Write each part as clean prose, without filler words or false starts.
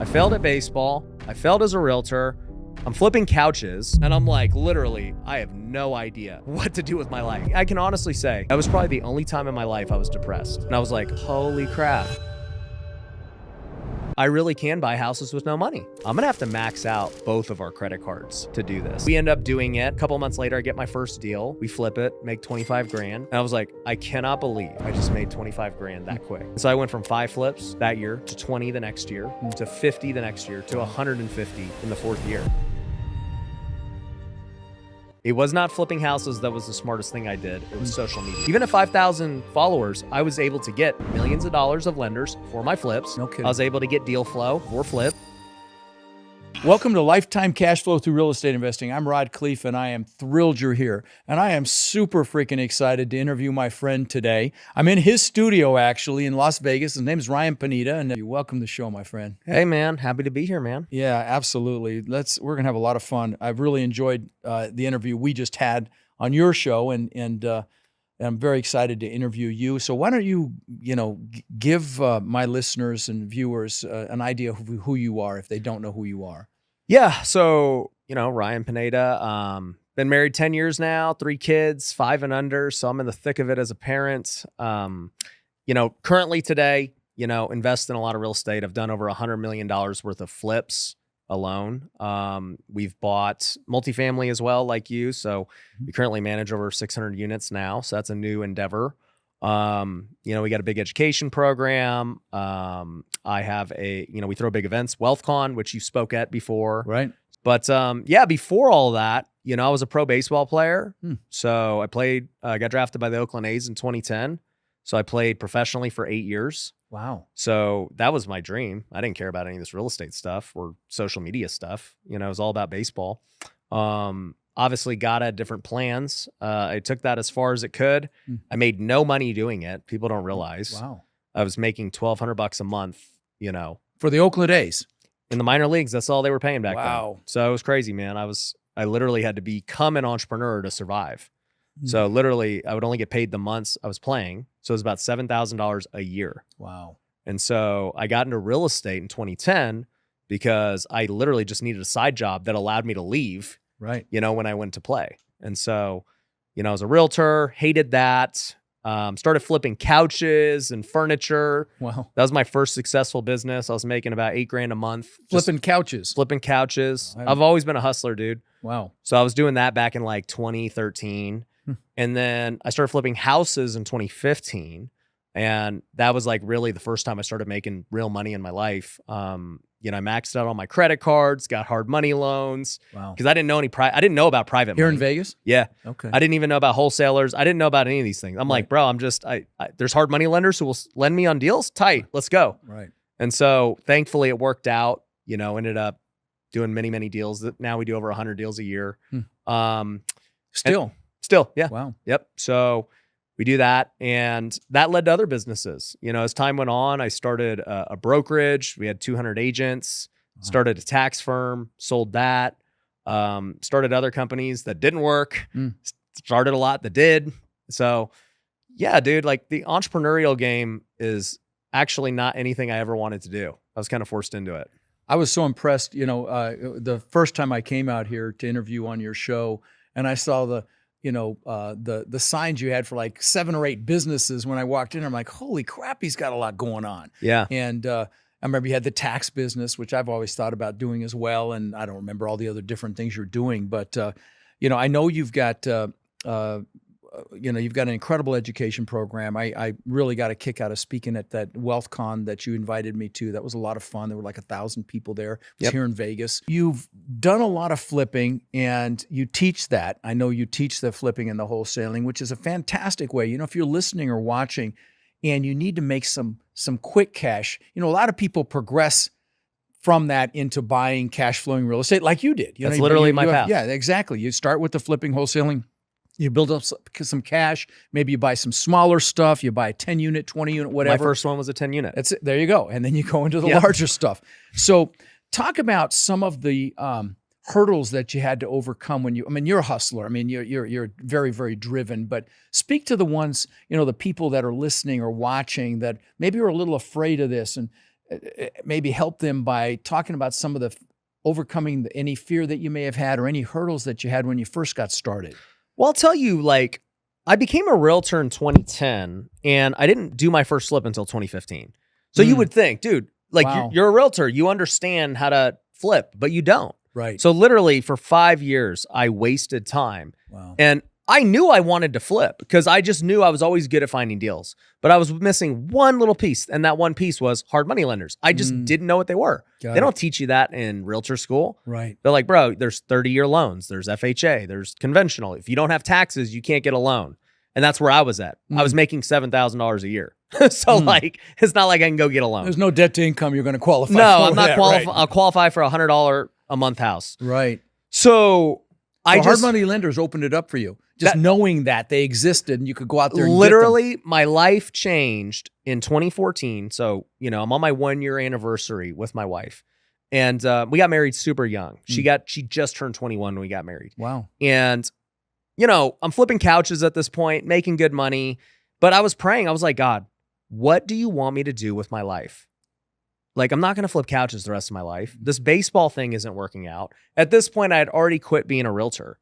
failed at baseball. I failed as a realtor. I'm flipping couches, and I'm like, literally, I have no idea what to do with my life. I can honestly say that was probably the only time in my life I was depressed. And I was like, holy crap. I really can buy houses with no money. I'm gonna have to max out both of our credit cards to do this. We end up doing it. A couple months later, I get my first deal. We flip it, make 25 grand. And I was like, I cannot believe I just made 25 grand that quick. So I went from 5 flips that year to 20 the next year, to 50 the next year, to 150 in the 4th year. It was not flipping houses that was the smartest thing I did. It was social media. Even at 5,000 followers, I was able to get millions of dollars of lenders for my flips. No kidding. I was able to get deal flow for flip. Welcome to Lifetime Cash Flow Through Real Estate Investing. I'm Rod Khleif, and I am thrilled you're here. And I am super freaking excited to interview my friend today. I'm in his studio, actually, in Las Vegas. His name is Ryan Pineda, and you're welcome to the show, my friend. Hey, man. Happy to be here, man. Yeah, absolutely. We're going to have a lot of fun. I've really enjoyed the interview we just had on your show, and I'm very excited to interview you. So why don't you, give my listeners and viewers an idea of who you are if they don't know who you are. Yeah. So, Ryan Pineda, been married 10 years now, 3 kids, 5 and under. So I'm in the thick of it as a parent. Currently today, invest in a lot of real estate. I've done over $100 million worth of flips alone. We've bought multifamily as well, like you. So we currently manage over 600 units now. So that's a new endeavor. We got a big education program. I have we throw big events, WealthCon, which you spoke at before. Right. But, before all that, I was a pro baseball player. So I played, got drafted by the Oakland A's in 2010. So I played professionally for 8 years. Wow. So that was my dream. I didn't care about any of this real estate stuff or social media stuff. It was all about baseball. Obviously got at different plans. I took that as far as it could. I made no money doing it. People don't realize. Wow. I was making $1,200 a month, For the Oakland A's. in the minor leagues. That's all they were paying back Wow. then. So it was crazy, man. I literally had to become an entrepreneur to survive. So literally I would only get paid the months I was playing. So it was about $7,000 a year. Wow. And so I got into real estate in 2010 because I literally just needed a side job that allowed me to leave, Right. when I went to play. And so, I was a realtor, hated that, started flipping couches and furniture. Wow. That was my first successful business. I was making about $8,000 a month. Flipping couches. Flipping couches. Wow. I've always been a hustler, dude. Wow. So I was doing that back in like 2013. And then I started flipping houses in 2015. And that was like really the first time I started making real money in my life. I maxed out all my credit cards, got hard money loans. Wow. Because I didn't know I didn't know about private Here money. in Vegas? Yeah. Okay. I didn't even know about wholesalers. I didn't know about any of these things. I'm like, bro, there's hard money lenders who will lend me on deals. Tight. Let's go. Right. And so thankfully it worked out, ended up doing many, many deals. Now we do over 100 deals a year. Still. Yeah. Wow. Yep. So we do that. And that led to other businesses. As time went on, I started a brokerage. We had 200 agents, started a tax firm, sold that, started other companies that didn't work, started a lot that did. So yeah, dude, like the entrepreneurial game is actually not anything I ever wanted to do. I was kind of forced into it. I was so impressed, the first time I came out here to interview on your show, and I saw the signs you had for like 7 or 8 businesses. When I walked in, I'm like, holy crap, he's got a lot going on. Yeah. And I remember you had the tax business, which I've always thought about doing as well. And I don't remember all the other different things you're doing, but I know you've got you've got an incredible education program. I really got a kick out of speaking at that WealthCon that you invited me to. That was a lot of fun. There were like 1,000 people there. It was here in Vegas. You've done a lot of flipping and you teach that. I know you teach the flipping and the wholesaling, which is a fantastic way. If you're listening or watching and you need to make some quick cash, a lot of people progress from that into buying cash flowing real estate like you did. That's literally my path. Yeah, exactly. You start with the flipping, wholesaling. You build up some cash. Maybe you buy some smaller stuff. You buy a 10 unit, 20 unit, whatever. My first one was a 10 unit. That's it. There you go. And then you go into the larger stuff. So talk about some of the hurdles that you had to overcome when you're a hustler. You're very, very driven, but speak to the ones, the people that are listening or watching that maybe are a little afraid of this. And maybe help them by talking about some of the overcoming any fear that you may have had or any hurdles that you had when you first got started? Well, I'll tell you, like, I became a realtor in 2010 and I didn't do my first flip until 2015. So you would think, dude, like Wow. you're a realtor, you understand how to flip, but you don't. Right. So literally for 5 years, I wasted time. Wow. And I knew I wanted to flip because I just knew I was always good at finding deals, but I was missing one little piece. And that one piece was hard money lenders. I just didn't know what they were. They don't teach you that in realtor school. Right. They're like, bro, there's 30-year loans. There's FHA. There's conventional. If you don't have taxes, you can't get a loan. And that's where I was at. I was making $7,000 a year. So like, it's not like I can go get a loan. There's no debt to income you're going to qualify for. No, I'm not qualified. I'll qualify for a $100 a month house. Right. So hard money lenders opened it up for you. Just knowing that they existed and you could go out there and literally my life changed in 2014. So, you know, I'm on my 1-year anniversary with my wife and we got married super young. She just turned 21 when we got married. Wow. And, you know, I'm flipping couches at this point, making good money, but I was praying. I was like, God, what do you want me to do with my life? Like, I'm not going to flip couches the rest of my life. This baseball thing isn't working out. At this point, I had already quit being a realtor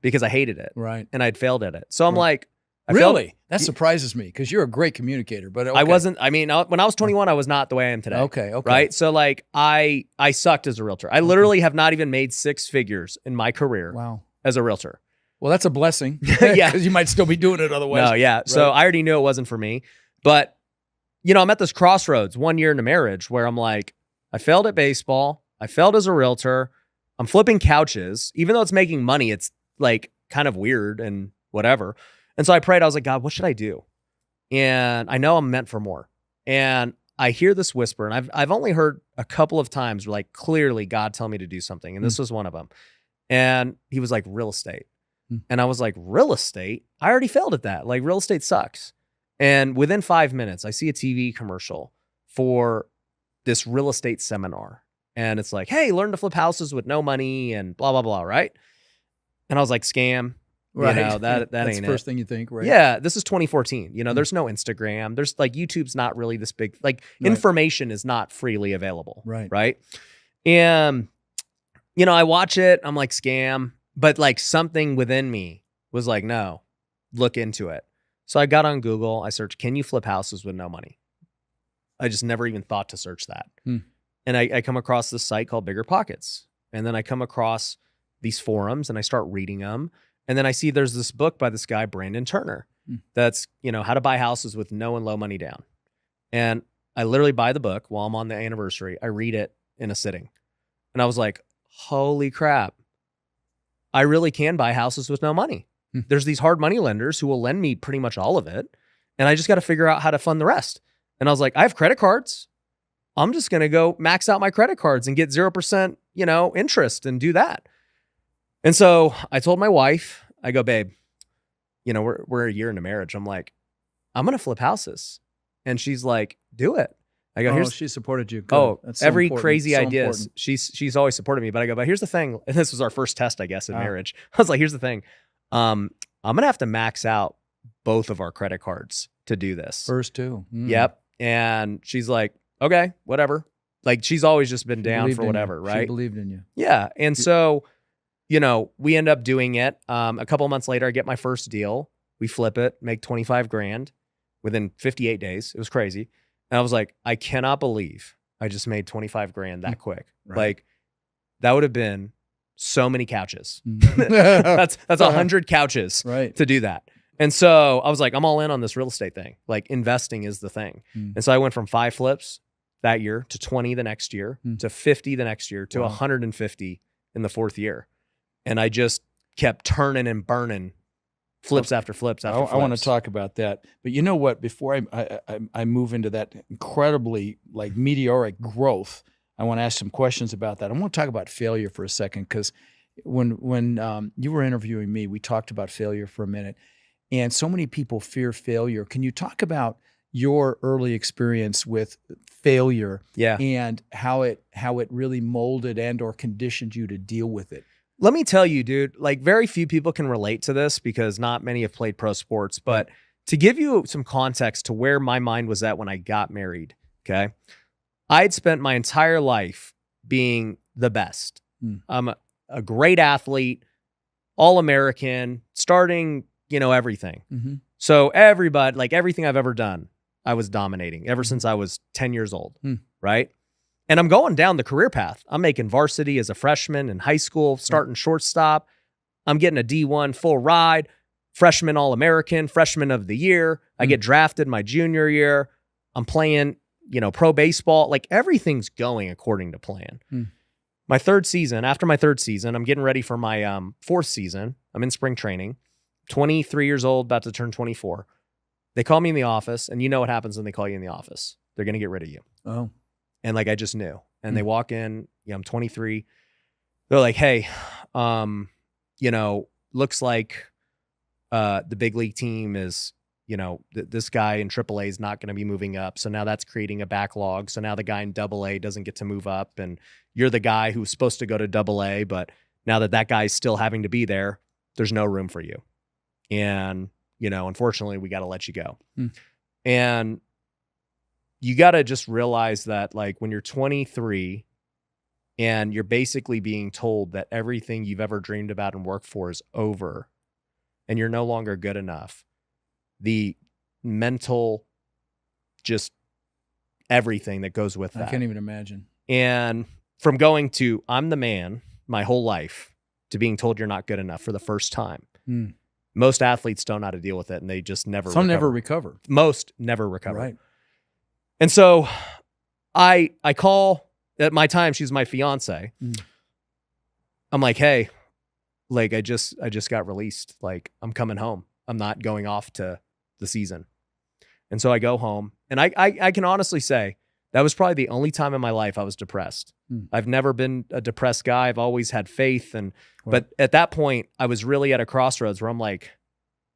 because I hated it. Right. And I'd failed at it. So I'm like, really? That surprises me because you're a great communicator. But okay. I wasn't, I mean, when I was 21, I was not the way I am today. Okay. Right. So like, I sucked as a realtor. I literally have not even made 6 figures in my career as a realtor. Well, that's a blessing. Yeah. Because you might still be doing it otherwise. No, yeah. Right. So I already knew it wasn't for me. But, you know, I'm at this crossroads 1 year into marriage where I'm like, I failed at baseball. I failed as a realtor. I'm flipping couches. Even though it's making money, it's like kind of weird and whatever. And so I prayed. I was like, God, what should I do? And I know I'm meant for more. And I hear this whisper, and I've only heard a couple of times where like clearly God tell me to do something. And this was one of them. And he was like, real estate. And I was like, real estate? I already failed at that. Like, real estate sucks. And within 5 minutes, I see a TV commercial for this real estate seminar. And it's like, hey, learn to flip houses with no money and blah, blah, blah, right? And I was like, scam. Right. You know, that That's ain't the first thing you think, right? Yeah, this is 2014. You know, there's no Instagram. There's like, YouTube's not really this big, like information is not freely available. Right. Right. And, you know, I watch it. I'm like, scam. But like something within me was like, no, look into it. So I got on Google. I searched, can you flip houses with no money? I just never even thought to search that. And I come across this site called Bigger Pockets. And then I come across these forums and I start reading them. And then I see there's this book by this guy, Brandon Turner, that's, you know, how to buy houses with no and low money down. And I literally buy the book while I'm on the anniversary. I read it in a sitting. And I was like, holy crap. I really can buy houses with no money. There's these hard money lenders who will lend me pretty much all of it. And I just got to figure out how to fund the rest. And I was like, I have credit cards. I'm just going to go max out my credit cards and get 0%, you know, interest and do that. And so I told my wife, I go, babe, you know, we're a year into marriage. I'm like, I'm going to flip houses. And she's like, do it. I go, she supported you. Good. Oh, That's so every important. crazy So ideas. important. She's always supported me. But I go, but here's the thing. And this was our first test, I guess, in marriage. I was like, here's the thing. I'm going to have to max out both of our credit cards to do this. First two. Yep. And she's like, okay, whatever. Like, she's always just been down for whatever, right? She believed in you. Yeah. And so, you know, we end up doing it. A couple months later, I get my first deal. We flip it, make 25 grand within 58 days. It was crazy. And I was like, I cannot believe I just made 25 grand that quick. Right. Like, that would have been so many couches. That's 100 couches to do that. And so I was like, I'm all in on this real estate thing. Like, investing is the thing. And so I went from 5 flips that year to 20 the next year to 50 the next year to 150 in the 4th year. And I just kept turning and burning flips after flips after flips. I want to talk about that. But you know what? Before I move into that incredibly like meteoric growth, I want to ask some questions about that. I want to talk about failure for a second, because when you were interviewing me, we talked about failure for a minute. And so many people fear failure. Can you talk about your early experience with failure and how it really molded and or conditioned you to deal with it? Let me tell you, dude, like, very few people can relate to this because not many have played pro sports. But to give you some context to where my mind was at when I got married, okay? I'd spent my entire life being the best. I'm a great athlete, all-American, starting, everything. So everybody, like everything I've ever done, I was dominating ever since I was 10 years old, right? And I'm going down the career path. I'm making varsity as a freshman in high school, starting shortstop. I'm getting a D1 full ride, freshman All-American, freshman of the year. I get drafted my junior year. I'm playing, pro baseball. Like everything's going according to plan. My third season, after my third season, I'm getting ready for my fourth season. I'm in spring training, 23 years old, about to turn 24. They call me in the office, and you know what happens when they call you in the office. They're going to get rid of you. Oh. And like I just knew. And they walk in, I'm 23. They're like, hey, looks like the big league team is, this guy in AAA is not going to be moving up. So now that's creating a backlog. So now the guy in AA doesn't get to move up. And you're the guy who's supposed to go to AA. But now that guy's still having to be there, there's no room for you. And, unfortunately, we got to let you go. And you got to just realize that, like, when you're 23 and you're basically being told that everything you've ever dreamed about and worked for is over and you're no longer good enough, the mental, just everything that goes with that. I can't even imagine. And from going to, I'm the man my whole life, to being told you're not good enough for the first time. Most athletes don't know how to deal with it, and they just never recover. Some never recover. Most never recover. Right. And so I call, at my time, she's my fiance. I'm like, hey, like I just got released. Like, I'm coming home. I'm not going off to the season. And so I go home, and I can honestly say that was probably the only time in my life I was depressed. I've never been a depressed guy. I've always had faith. But at that point, I was really at a crossroads where I'm like,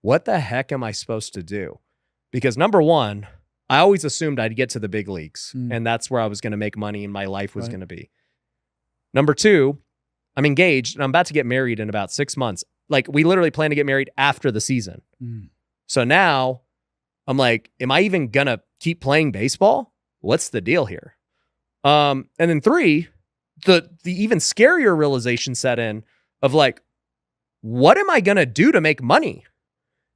what the heck am I supposed to do? Because number one, I always assumed I'd get to the big leagues, and that's where I was going to make money and my life was going to be. Number two, I'm engaged and I'm about to get married in about 6 months. Like, we literally plan to get married after the season. So now I'm like, am I even going to keep playing baseball? What's the deal here? And then three, the even scarier realization set in of like, what am I going to do to make money?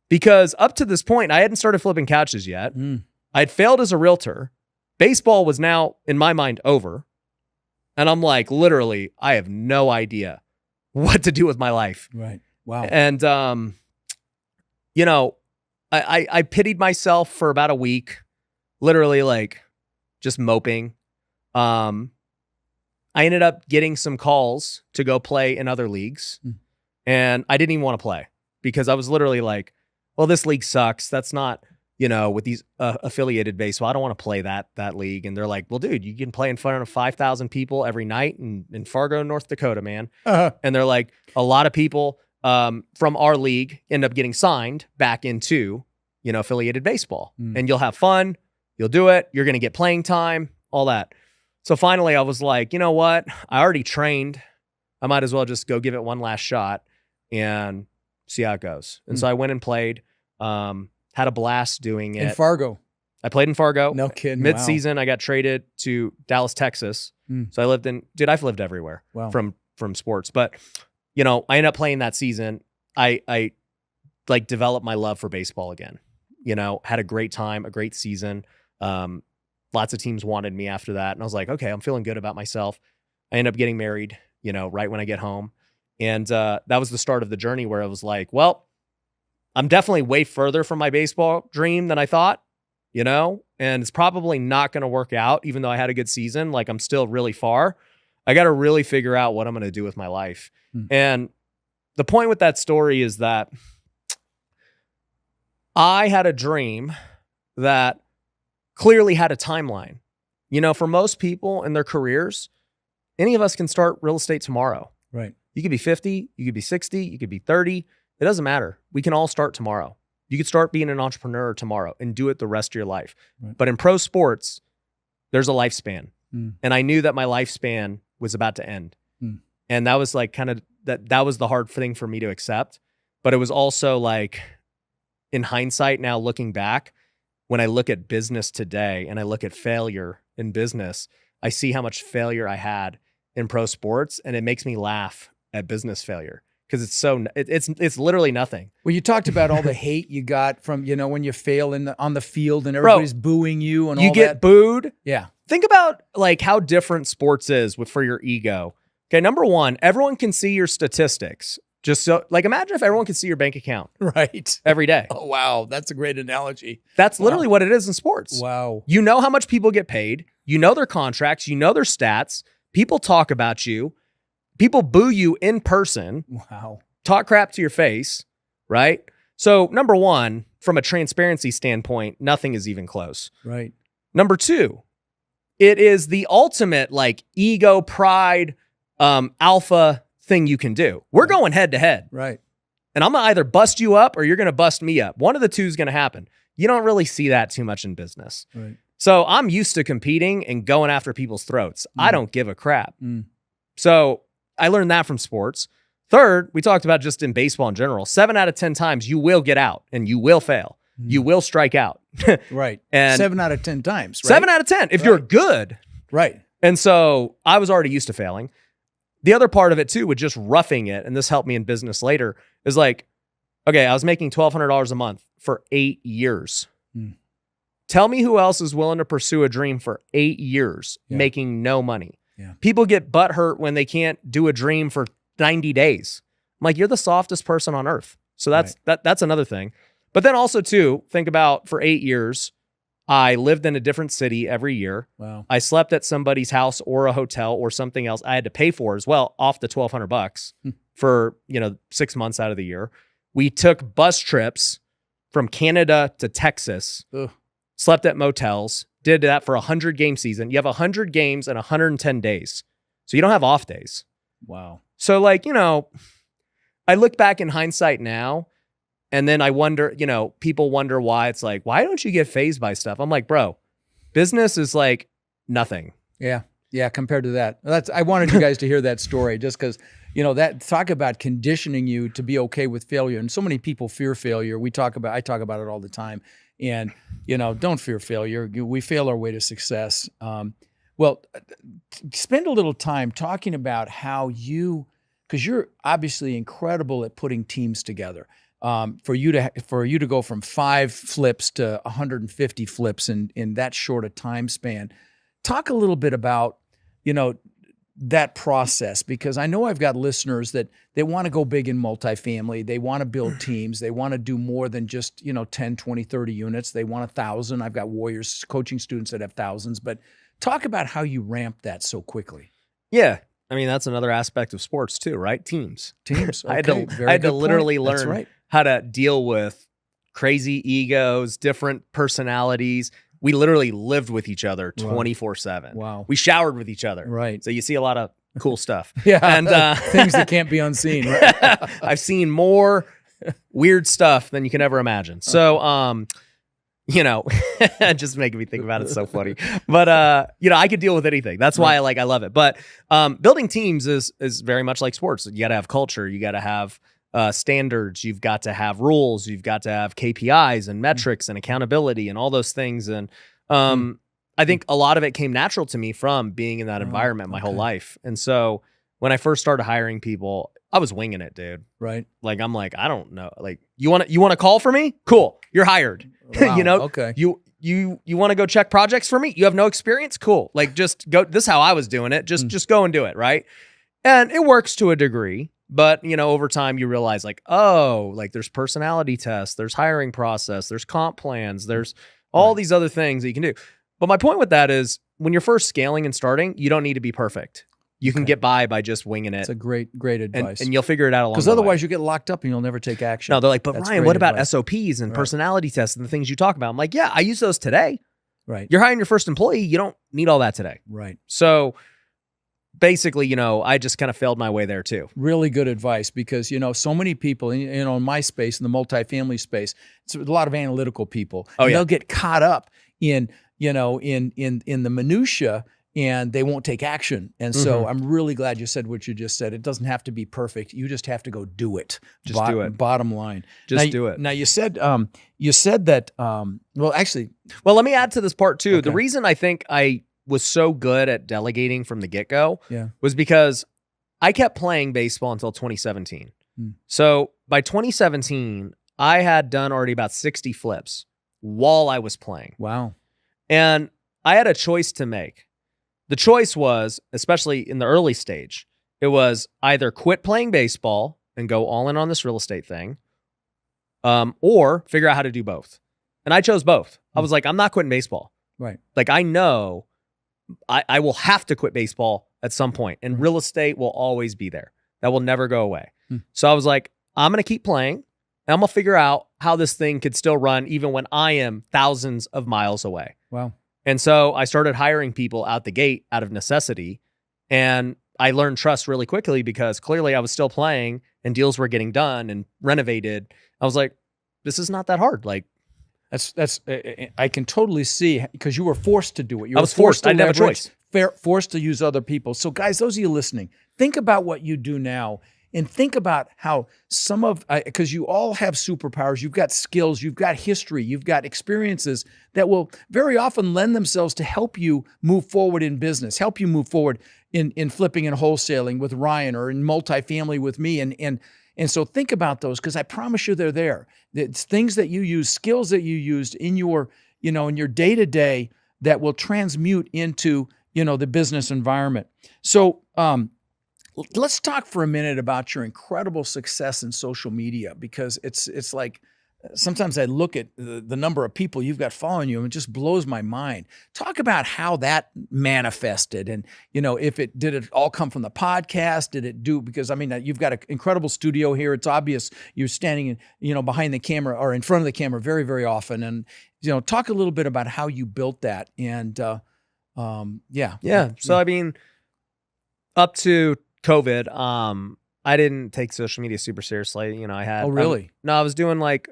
Because up to this point, I hadn't started flipping couches yet. I'd failed as a realtor. Baseball was now, in my mind, over. And I'm like, literally, I have no idea what to do with my life. Right. Wow. And, I pitied myself for about a week, literally like just moping. I ended up getting some calls to go play in other leagues, and I didn't even want to play because I was literally like, well, this league sucks. That's not, with these affiliated baseball, I don't want to play that league. And they're like, well, dude, you can play in front of 5,000 people every night in Fargo, North Dakota, man. And they're like, a lot of people from our league end up getting signed back into, affiliated baseball. And you'll have fun. You'll do it. You're going to get playing time, all that. So finally I was like, you know what? I already trained. I might as well just go give it one last shot and see how it goes. And so I went and played, had a blast doing it. In Fargo. I played in Fargo. No kidding. Mid-season, I got traded to Dallas, Texas. So I lived I've lived everywhere from sports. But, I ended up playing that season. I like developed my love for baseball again. Had a great time, a great season. Lots of teams wanted me after that. And I was like, okay, I'm feeling good about myself. I ended up getting married, right when I get home. And that was the start of the journey where I was like, well, I'm definitely way further from my baseball dream than I thought, and it's probably not going to work out, even though I had a good season. Like, I'm still really far. I got to really figure out what I'm going to do with my life. And the point with that story is that I had a dream that clearly had a timeline. For most people in their careers, any of us can start real estate tomorrow. Right. You could be 50, you could be 60, you could be 30. It doesn't matter. We can all start tomorrow. You could start being an entrepreneur tomorrow and do it the rest of your life. Right. But in pro sports, there's a lifespan. And I knew that my lifespan was about to end. And that was like kind of, that was the hard thing for me to accept. But it was also like, in hindsight, now looking back, when I look at business today and I look at failure in business, I see how much failure I had in pro sports, and it makes me laugh at business failure because it's literally nothing. Well, you talked about all the hate you got from, when you fail on the field and everybody's booing you and all that. You get booed. Yeah. Think about like how different sports is for your ego. Okay, number one, everyone can see your statistics. Just so, like, imagine if everyone could see your bank account right every day. Oh, wow. That's a great analogy. That's literally what it is in sports. Wow. You know how much people get paid. You know their contracts. You know their stats. People talk about you. People boo you in person. Wow. Talk crap to your face, right? So, number one, from a transparency standpoint, nothing is even close. Right. Number two, it is the ultimate, like, ego, pride, alpha thing you can do. We're going head to head. Right. And I'm going to either bust you up or you're going to bust me up. One of the two is going to happen. You don't really see that too much in business. Right. So I'm used to competing and going after people's throats. I don't give a crap. So I learned that from sports. Third, we talked about just in baseball in general, 7 out of 10 times you will get out and you will fail. You will strike out. Right. And 7 out of 10 times. Right? 7 out of 10 if you're good. Right. And so I was already used to failing. The other part of it too, with just roughing it, and this helped me in business later, is like, okay, I was making $1,200 a month for 8 years. Tell me who else is willing to pursue a dream for 8 years, making no money. Yeah. People get butthurt when they can't do a dream for 90 days. I'm like, you're the softest person on earth. So that's another thing. But then also too, think about for 8 years, I lived in a different city every year. Wow. I slept at somebody's house or a hotel or something else I had to pay for as well, off the $1,200 for, 6 months out of the year. We took bus trips from Canada to Texas, slept at motels, did that for 100 game season. You have 100 games and 110 days. So you don't have off days. Wow. So like, I look back in hindsight now, and then I wonder, people wonder why it's like, why don't you get fazed by stuff? I'm like, bro, business is like nothing. Yeah. Yeah. Compared to that. I wanted you guys to hear that story just because, that talk about conditioning you to be okay with failure. And so many people fear failure. I talk about it all the time. And, don't fear failure. We fail our way to success. Well, spend a little time talking about how because you're obviously incredible at putting teams together. For you to go from 5 flips to 150 flips in that short a time span. Talk a little bit about, that process, because I know I've got listeners that they want to go big in multifamily. They want to build teams. They want to do more than just, 10, 20, 30 units. They want 1,000. I've got Warriors coaching students that have thousands, but talk about how you ramp that so quickly. Yeah. I mean, that's another aspect of sports too, right? Teams. Okay. I had to literally learn how to deal with crazy egos, different personalities. We literally lived with each other 24/7. Wow. We showered with each other. Right. So you see a lot of cool stuff. Yeah. And things that can't be unseen. Right? I've seen more weird stuff than you can ever imagine. So, just making me think about it. It's so funny. But, I could deal with anything. That's why I love it. But building teams is very much like sports. You got to have culture. You got to have standards. You've got to have rules. You've got to have KPIs and metrics and accountability and all those things. And I think a lot of it came natural to me from being in that environment my whole life. And so when I first started hiring people, I was winging it, dude. Right. Like, I'm like, I don't know. Like, you want to call for me? Cool. You're hired. Wow. Okay. You want to go check projects for me? You have no experience? Cool. Like, just go. This is how I was doing it. Just go and do it. Right. And it works to a degree, but over time you realize like, oh, like there's personality tests, there's hiring process, there's comp plans, there's all these other things that you can do. But my point with that is when you're first scaling and starting, you don't need to be perfect. You can get by just winging it. It's a great advice. And you'll figure it out along the way. Because otherwise you get locked up and you'll never take action. No, they're like, but That's Ryan, great what about advice. SOPs and personality tests and the things you talk about? I'm like, yeah, I use those today. Right. You're hiring your first employee. You don't need all that today. Right. So basically, I just kind of failed my way there too. Really good advice because, so many people, in my space, in the multifamily space, it's a lot of analytical people. Oh, yeah. They'll get caught up in the minutia and they won't take action. And so I'm really glad you said what you just said. It doesn't have to be perfect. You just have to go do it. Just do it. Bottom line. Just do it. Now you said that, well, let me add to this part too. Okay. The reason I think I was so good at delegating from the get-go Yeah. was because I kept playing baseball until 2017. So by 2017, I had done already about 60 flips while I was playing. Wow. And I had a choice to make. The choice was, especially in the early stage, it was either quit playing baseball and go all in on this real estate thing, or figure out how to do both. And I chose both. I was like, I'm not quitting baseball. Right. Like, I know I will have to quit baseball at some point, and real estate will always be there. That will never go away. So I was like, I'm going to keep playing, and I'm going to figure out how this thing could still run even when I am thousands of miles away. Wow. And so I started hiring people out the gate out of necessity, and I learned trust really quickly because clearly I was still playing and deals were getting done and renovated. I was like, this is not that hard. Like, That's I can totally see, because you were forced to do it. I was forced. I didn't have a choice. Forced to use other people. So guys, those of you listening, think about what you do now, and think about how some of, because you all have superpowers, you've got skills, you've got history, you've got experiences that will very often lend themselves to help you move forward in business, help you move forward in flipping and wholesaling with Ryan, or in multifamily with me. And so think about those, because I promise you they're there. It's things that you use, skills that you used in your, in your day-to-day that will transmute into, the business environment. So let's talk for a minute about your incredible success in social media, because it's like, sometimes I look at the number of people you've got following you, and it just blows my mind. Talk about how that manifested, and did it all come from the podcast? Did it do, because I mean, you've got an incredible studio here. It's obvious you're standing, behind the camera or in front of the camera very, very often. And talk a little bit about how you built that. And yeah. So I mean, up to COVID, I didn't take social media super seriously. I had. Oh, really? No, I was doing like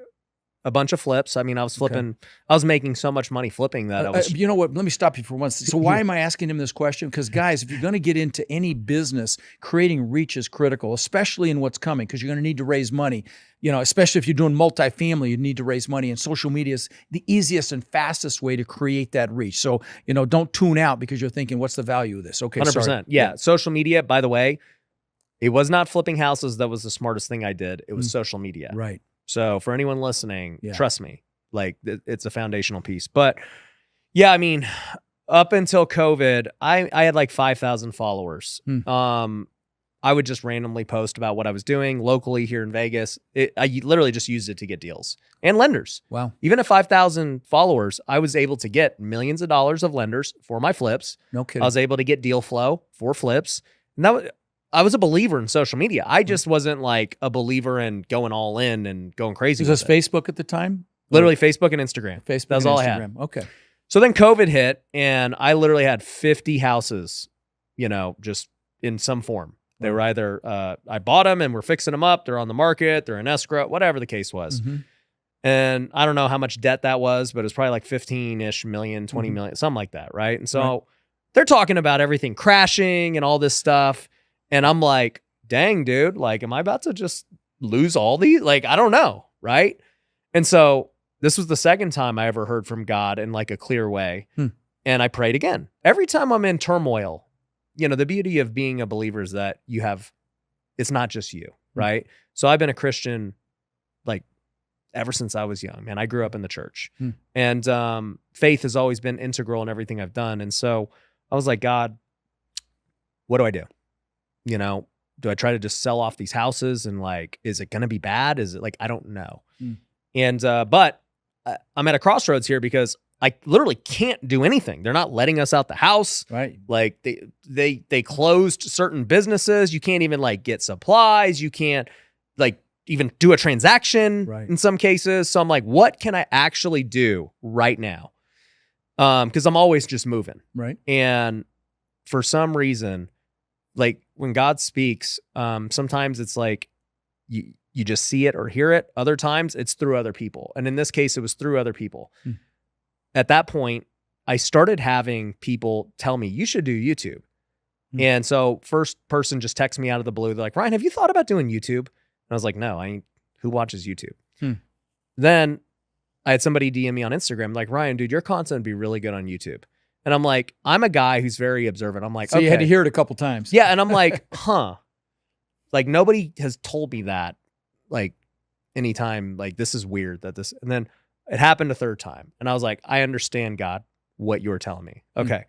a bunch of flips. I mean, I was flipping. Okay. I was making so much money flipping that I was. You know what? Let me stop you for once. So why am I asking him this question? Because guys, if you're going to get into any business, creating reach is critical, especially in what's coming, because you're going to need to raise money. Especially if you're doing multifamily, you need to raise money, and social media is the easiest and fastest way to create that reach. So, don't tune out because you're thinking, what's the value of this? Okay, 100%. Sorry. Yeah. Social media, by the way, it was not flipping houses that was the smartest thing I did. It was social media. Right. So for anyone listening, trust me, like it's a foundational piece. But yeah, I mean, up until COVID, I had like 5,000 followers. I would just randomly post about what I was doing locally here in Vegas. I literally just used it to get deals and lenders. Wow. Even at 5,000 followers, I was able to get millions of dollars of lenders for my flips. No kidding. I was able to get deal flow for flips. And I was a believer in social media. I just wasn't like a believer in going all in and going crazy. Was this Facebook at the time? Literally Facebook and Instagram. Facebook. That was all I had. Okay. So then COVID hit, and I literally had 50 houses, just in some form. They were either, I bought them and we're fixing them up. They're on the market. They're in escrow, whatever the case was. And I don't know how much debt that was, but it was probably like 15-ish million, 20 million, something like that. Right. And so they're talking about everything crashing and all this stuff. And I'm like, dang, dude, like, am I about to just lose all these? Like, I don't know. Right. And so this was the second time I ever heard from God in like a clear way. And I prayed again. Every time I'm in turmoil, the beauty of being a believer is that it's not just you. Right. So I've been a Christian, like, ever since I was young, man. I grew up in the church, and faith has always been integral in everything I've done. And so I was like, God, what do I do? Do I try to just sell off these houses, and like, is it going to be bad? Is it like, I don't know. And, but I'm at a crossroads here because I literally can't do anything. They're not letting us out the house. Right. Like they closed certain businesses. You can't even like get supplies. You can't like even do a transaction in some cases. So I'm like, what can I actually do right now? Cause I'm always just moving. Right. And for some reason, like when God speaks, sometimes it's like you just see it or hear it. Other times it's through other people. And in this case, it was through other people. At that point, I started having people tell me, you should do YouTube. And so first person just texted me out of the blue. They're like, Ryan, have you thought about doing YouTube? And I was like, no, who watches YouTube? Then I had somebody DM me on Instagram like, Ryan, dude, your content would be really good on YouTube. And I'm like, I'm a guy who's very observant. I'm like, so you had to hear it a couple times. Yeah. And I'm like, huh. Like nobody has told me that like anytime, like this is weird that this, and then it happened a third time. And I was like, I understand, God, what you were telling me. Okay.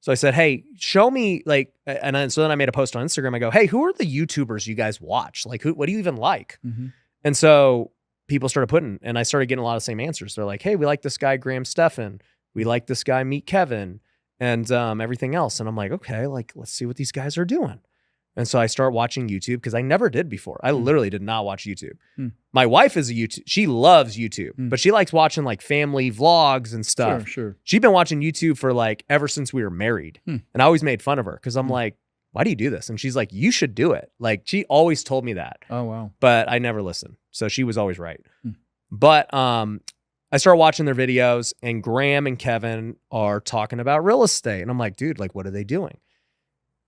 So I said, hey, show me like, so then I made a post on Instagram. I go, hey, who are the YouTubers you guys watch? Like, what do you even like? And so people started putting, and I started getting a lot of the same answers. They're like, hey, we like this guy, Graham Stephan. We like this guy, Meet Kevin, and everything else. And I'm like, okay, like, let's see what these guys are doing. And so I start watching YouTube because I never did before. I literally did not watch YouTube. My wife is a YouTube. She loves YouTube, but she likes watching like family vlogs and stuff. Sure. She's been watching YouTube for like ever since we were married. And I always made fun of her because I'm like, why do you do this? And she's like, you should do it. Like she always told me that. Oh, wow. But I never listened. So she was always right. But I started watching their videos, and Graham and Kevin are talking about real estate. And I'm like, dude, like, what are they doing?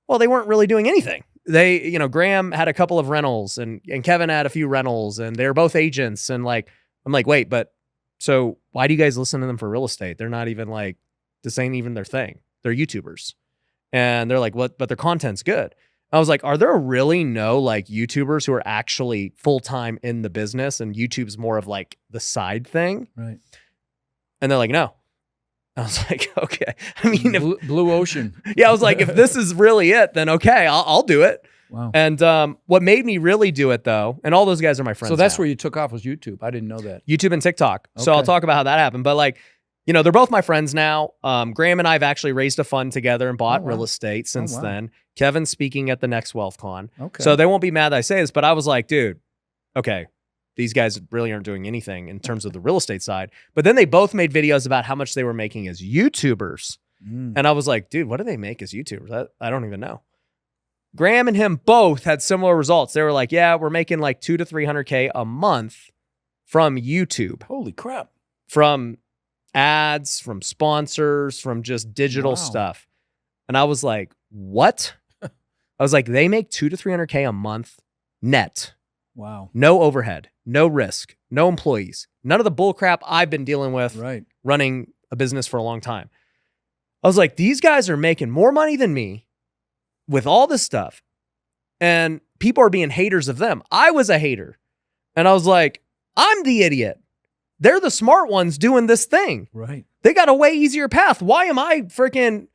Well, they weren't really doing anything. They, you know, Graham had a couple of rentals and Kevin had a few rentals, and they're both agents. And like, I'm like, wait, but so why do you guys listen to them for real estate? They're not even like, this ain't even their thing. They're YouTubers. And they're like, what? But their content's good. I was like, are there really no like YouTubers who are actually full-time in the business and YouTube's more of like the side thing? Right. And they're like, no. I was like, okay. I mean, Blue Ocean. Yeah, I was like, if this is really it, then okay, I'll do it. Wow. And what made me really do it though, and all those guys are my friends. So that's now. where you took off was YouTube. I didn't know that. YouTube and TikTok. So I'll talk about how that happened. But like, you know, they're both my friends now. Graham and I have actually raised a fund together and bought real estate since then. Kevin's speaking at the next WealthCon. Okay. So they won't be mad that I say this, but I was like, dude, okay, these guys really aren't doing anything in terms of the real estate side. But then they both made videos about how much they were making as YouTubers. And I was like, dude, what do they make as YouTubers? I don't even know. Graham and him both had similar results. They were like, yeah, we're making like 200 to 300K a month from YouTube. Holy crap. From ads, from sponsors, from just digital stuff. And I was like, what? I was like, they make 200 to 300K a month net. Wow. No overhead, no risk, no employees, none of the bull crap I've been dealing with running a business for a long time. I was like, these guys are making more money than me with all this stuff. And people are being haters of them. I was a hater. And I was like, I'm the idiot. They're the smart ones doing this thing. Right. They got a way easier path. Why am I freaking,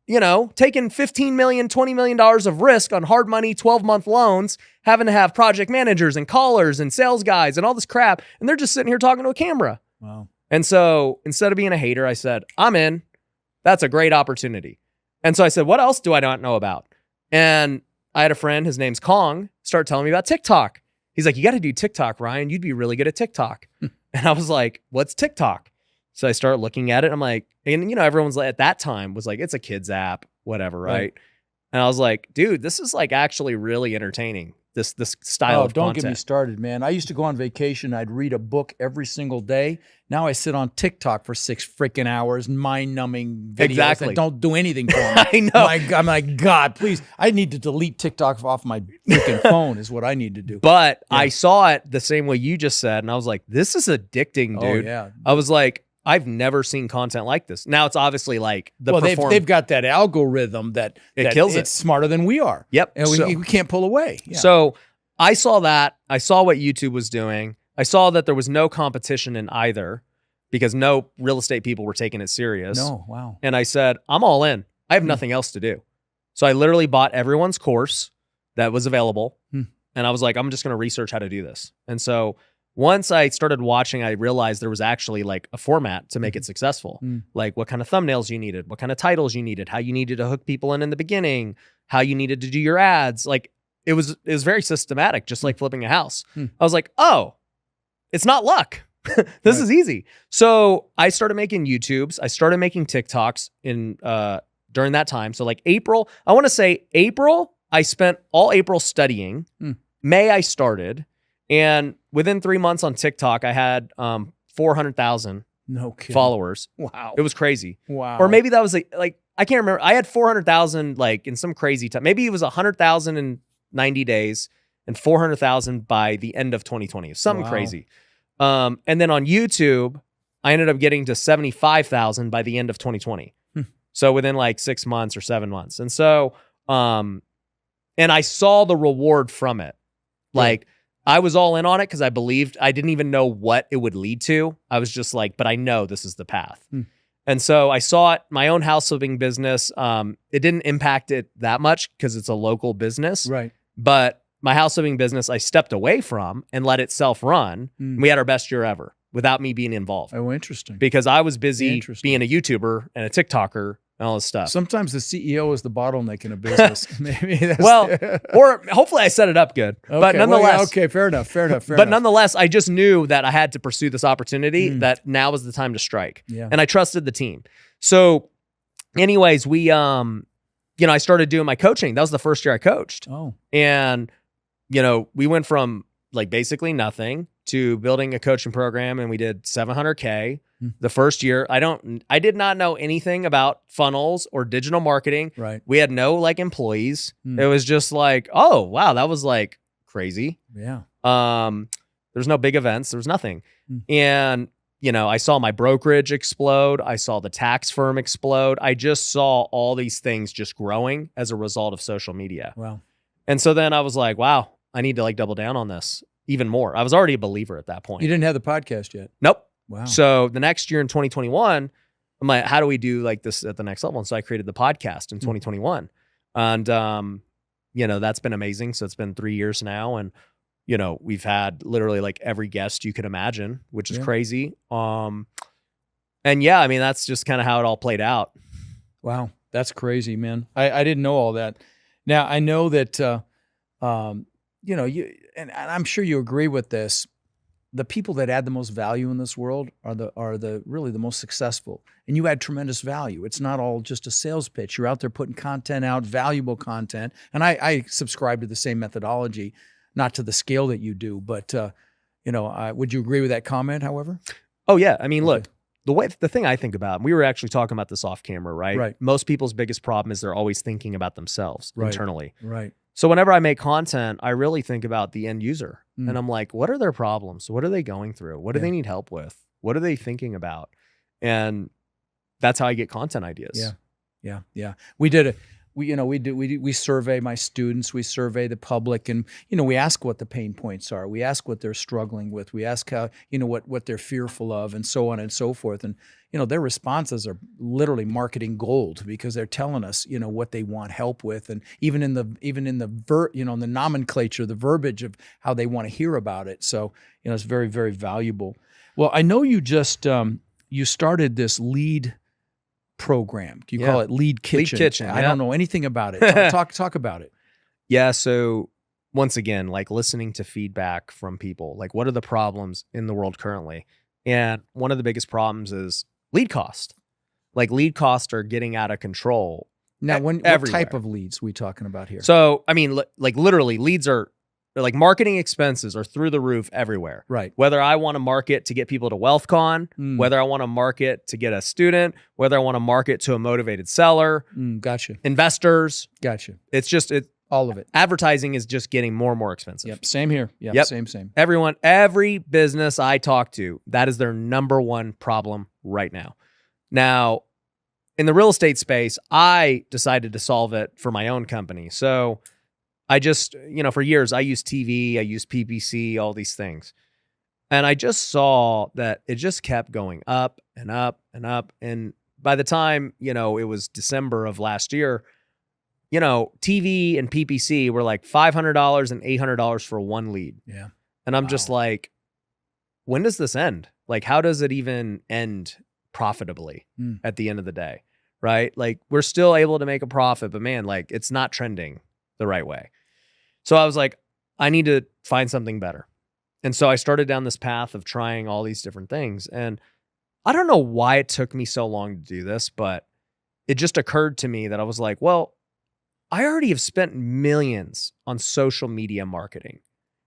you know, taking $15 million, $20 million of risk on hard money, 12-month loans, having to have project managers and callers and sales guys and all this crap. And they're just sitting here talking to a camera. Wow. And so instead of being a hater, I said, I'm in. That's a great opportunity. And so I said, what else do I not know about? And I had a friend, his name's Kong, start telling me about TikTok. He's like, you got to do TikTok, Ryan. You'd be really good at TikTok. And I was like, what's TikTok? So I start looking at it. I'm like, and you know, everyone's like, at that time was like, it's a kid's app, whatever. Right. And I was like, dude, this is like actually really entertaining. This style of don't content. get me started, man. I used to go on vacation. I'd read a book every single day. Now I sit on TikTok for 6 freaking hours, mind-numbing videos that don't do anything for me. I know. I'm like, God, please. I need to delete TikTok off my freaking phone is what I need to do. But I saw it the same way you just said, and I was like, this is addicting, dude. Oh, yeah. I was like, I've never seen content like this. Now it's obviously like the they've got that algorithm that kills it's smarter than we are. Yep. And we can't pull away. Yeah. So I saw that. I saw what YouTube was doing. I saw that there was no competition in either because no real estate people were taking it serious. No, wow. And I said, I'm all in. I have nothing else to do. So I literally bought everyone's course that was available. And I was like, I'm just going to research how to do this. And so once I started watching, I realized there was actually like a format to make it successful. Like what kind of thumbnails you needed, what kind of titles you needed, how you needed to hook people in the beginning, how you needed to do your ads. Like it was very systematic, just like flipping a house. I was like, oh, it's not luck. This is easy. So I started making YouTubes. I started making TikToks in during that time. So like April, I want to say April, I spent all April studying. May I started. And within 3 months on TikTok, I had 400,000 followers. Wow. It was crazy. Wow. Or maybe that was like I can't remember. I had 400,000 like in some crazy time. Maybe it was 100,000 in 90 days and 400,000 by the end of 2020. Something crazy. And then on YouTube, I ended up getting to 75,000 by the end of 2020. So within like 6 months or 7 months. And so, and I saw the reward from it. Like I was all in on it because I believed. I didn't even know what it would lead to. I was just like, but I know this is the path. And so I saw it, my own house flipping business. It didn't impact it that much because it's a local business. Right. But my house flipping business, I stepped away from and let it self-run. We had our best year ever without me being involved. Oh, interesting. Because I was busy being a YouTuber and a TikToker and all this stuff. Sometimes the CEO is the bottleneck in a business. Maybe that's or hopefully I set it up good. Okay, but nonetheless, fair enough. But nonetheless, I just knew that I had to pursue this opportunity, that now was the time to strike. Yeah. And I trusted the team. So anyways, we, I started doing my coaching. That was the first year I coached. Oh. And, we went from like basically nothing to building a coaching program, and we did $700K the first year. I did not know anything about funnels or digital marketing. Right. We had no like employees. It was just like, oh wow, that was like crazy. Yeah. There's no big events. There was nothing. And, I saw my brokerage explode. I saw the tax firm explode. I just saw all these things just growing as a result of social media. Wow. And so then I was like, wow, I need to like double down on this even more. I was already a believer at that point. You didn't have the podcast yet? Nope. Wow. So the next year in 2021, I'm like, how do we do like this at the next level? And so I created the podcast in 2021. And, that's been amazing. So it's been 3 years now. And, we've had literally like every guest you could imagine, which is crazy. And yeah, I mean, that's just kind of how it all played out. Wow. That's crazy, man. I didn't know all that. Now I know that, and I'm sure you agree with this. The people that add the most value in this world are really the most successful. And you add tremendous value. It's not all just a sales pitch. You're out there putting content out, valuable content. And I subscribe to the same methodology, not to the scale that you do. But would you agree with that comment? However? Oh yeah. I mean, look, the thing I think about, we were actually talking about this off camera, right? Right. Most people's biggest problem is they're always thinking about themselves internally. Right. So whenever I make content, I really think about the end user. And I'm like, what are their problems? What are they going through? What do they need help with? What are they thinking about? And that's how I get content ideas. Yeah. We survey my students, we survey the public, and we ask what the pain points are. We ask what they're struggling with. We ask how what they're fearful of, and so on and so forth. And their responses are literally marketing gold, because they're telling us what they want help with, and even in the nomenclature, the verbiage of how they want to hear about it. So it's very, very valuable. Well, I know you just you started this lead program. Do you call it Lead Kitchen? Lead Kitchen. I don't know anything about it. Talk about it. Yeah. So once again, like listening to feedback from people, like what are the problems in the world currently? And one of the biggest problems is lead cost. Like lead costs are getting out of control. Now, what type of leads we talking about here? So, I mean, like literally leads are like marketing expenses are through the roof everywhere. Right. Whether I want to market to get people to WealthCon, whether I want to market to get a student, whether I want to market to a motivated seller, gotcha. Investors. Gotcha. It's just all of it. Advertising is just getting more and more expensive. Yep. Same here. Yep. Same. Every business I talk to, that is their number one problem right now. Now, in the real estate space, I decided to solve it for my own company. So I just, for years, I used TV, I used PPC, all these things. And I just saw that it just kept going up and up and up. And by the time, it was December of last year, TV and PPC were like $500 and $800 for one lead. Yeah. And I'm just like, when does this end? Like, how does it even end profitably at the end of the day? Right? Like, we're still able to make a profit, but man, like, it's not trending the right way. So I was like, I need to find something better. And so I started down this path of trying all these different things. And I don't know why it took me so long to do this, but it just occurred to me that I was like, well, I already have spent millions on social media marketing,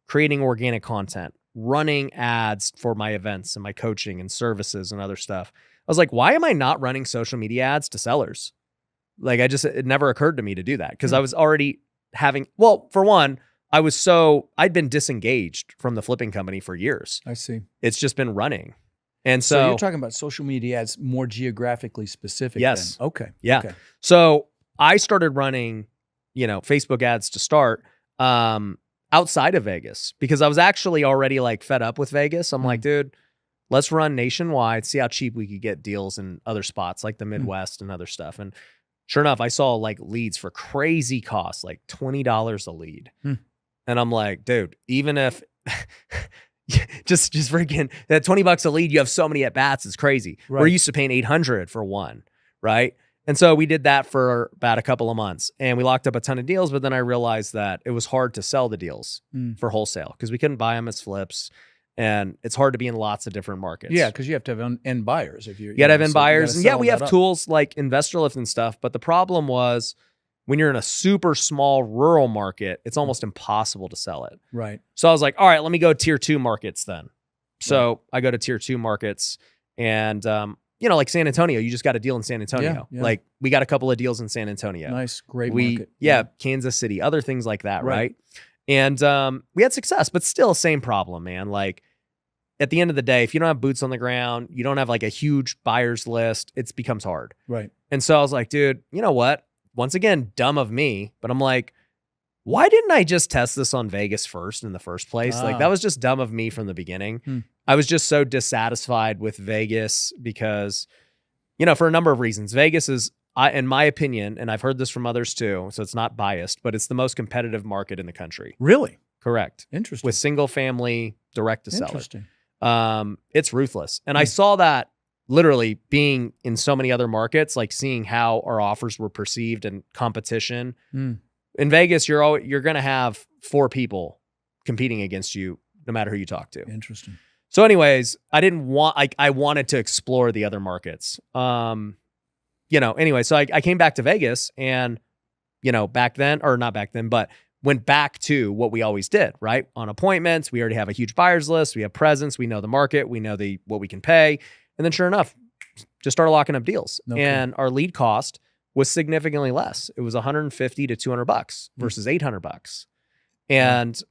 creating organic content, running ads for my events and my coaching and services and other stuff. I was like, why am I not running social media ads to sellers? Like, it never occurred to me to do that, because I was already for one, I'd been disengaged from the flipping company for years. I see. It's just been running. And So you're talking about social media ads more geographically specific. Yes. Then. Okay. Yeah. Okay. So I started running, Facebook ads to start outside of Vegas because I was actually already like fed up with Vegas. I'm like, dude, let's run nationwide, see how cheap we could get deals in other spots like the Midwest and other stuff. And sure enough, I saw like leads for crazy costs, like $20 a lead. And I'm like, dude, even if just freaking that $20 a lead, you have so many at bats, it's crazy. Right. We're used to paying $800 for one, right? And so we did that for about a couple of months and we locked up a ton of deals, but then I realized that it was hard to sell the deals for wholesale because we couldn't buy them as flips. And it's hard to be in lots of different markets. Yeah, because you have to have end buyers. If you gotta have end buyers. And yeah, we have tools like Investor Lift and stuff. But the problem was when you're in a super small rural market, it's almost impossible to sell it. Right. So I was like, all right, let me go tier 2 markets then. So I go to tier 2 markets and, like San Antonio, you just got a deal in San Antonio. Yeah. Like we got a couple of deals in San Antonio. Nice, great market. Kansas City, other things like that, right? And we had success, but still same problem, man. Like at the end of the day, if you don't have boots on the ground, you don't have like a huge buyers list, it becomes hard. Right. And so I was like, dude, you know what? Once again, dumb of me, but I'm like, why didn't I just test this on Vegas first in the first place? Like that was just dumb of me from the beginning. I was just so dissatisfied with Vegas because, for a number of reasons. Vegas is, in my opinion, and I've heard this from others too, so it's not biased, but it's the most competitive market in the country. Really? Correct. Interesting. With single family direct to seller. Interesting. It's ruthless. And I saw that literally being in so many other markets, like seeing how our offers were perceived and competition. In Vegas, you're going to have 4 people competing against you, no matter who you talk to. Interesting. So anyways, I wanted to explore the other markets. Anyway, so I came back to Vegas and, back then, or not back then, but went back to what we always did, right? On appointments, we already have a huge buyers list. We have presence. We know the market. We know what we can pay. And then sure enough, just started locking up deals. And our lead cost was significantly less. It was $150 to $200 versus $800. And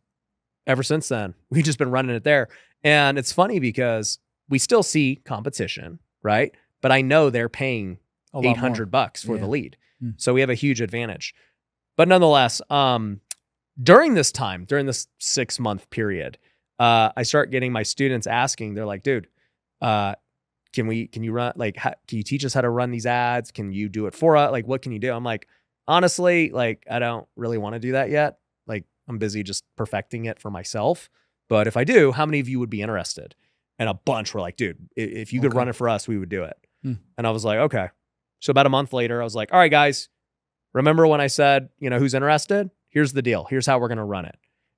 ever since then, we've just been running it there. And it's funny because we still see competition, right? But I know they're paying $800 for the lead. So we have a huge advantage. But nonetheless, during this 6-month period, I start getting my students asking, they're like, dude, can you run, like, can you teach us how to run these ads? Can you do it for us? Like, what can you do? I'm like, honestly, like, I don't really want to do that yet. Like, I'm busy just perfecting it for myself. But if I do, how many of you would be interested? And a bunch were like, dude, if you could run it for us, we would do it. And I was like, okay. So about a month later, I was like, all right, guys, remember when I said, who's interested? Here's the deal. Here's how we're going to run it.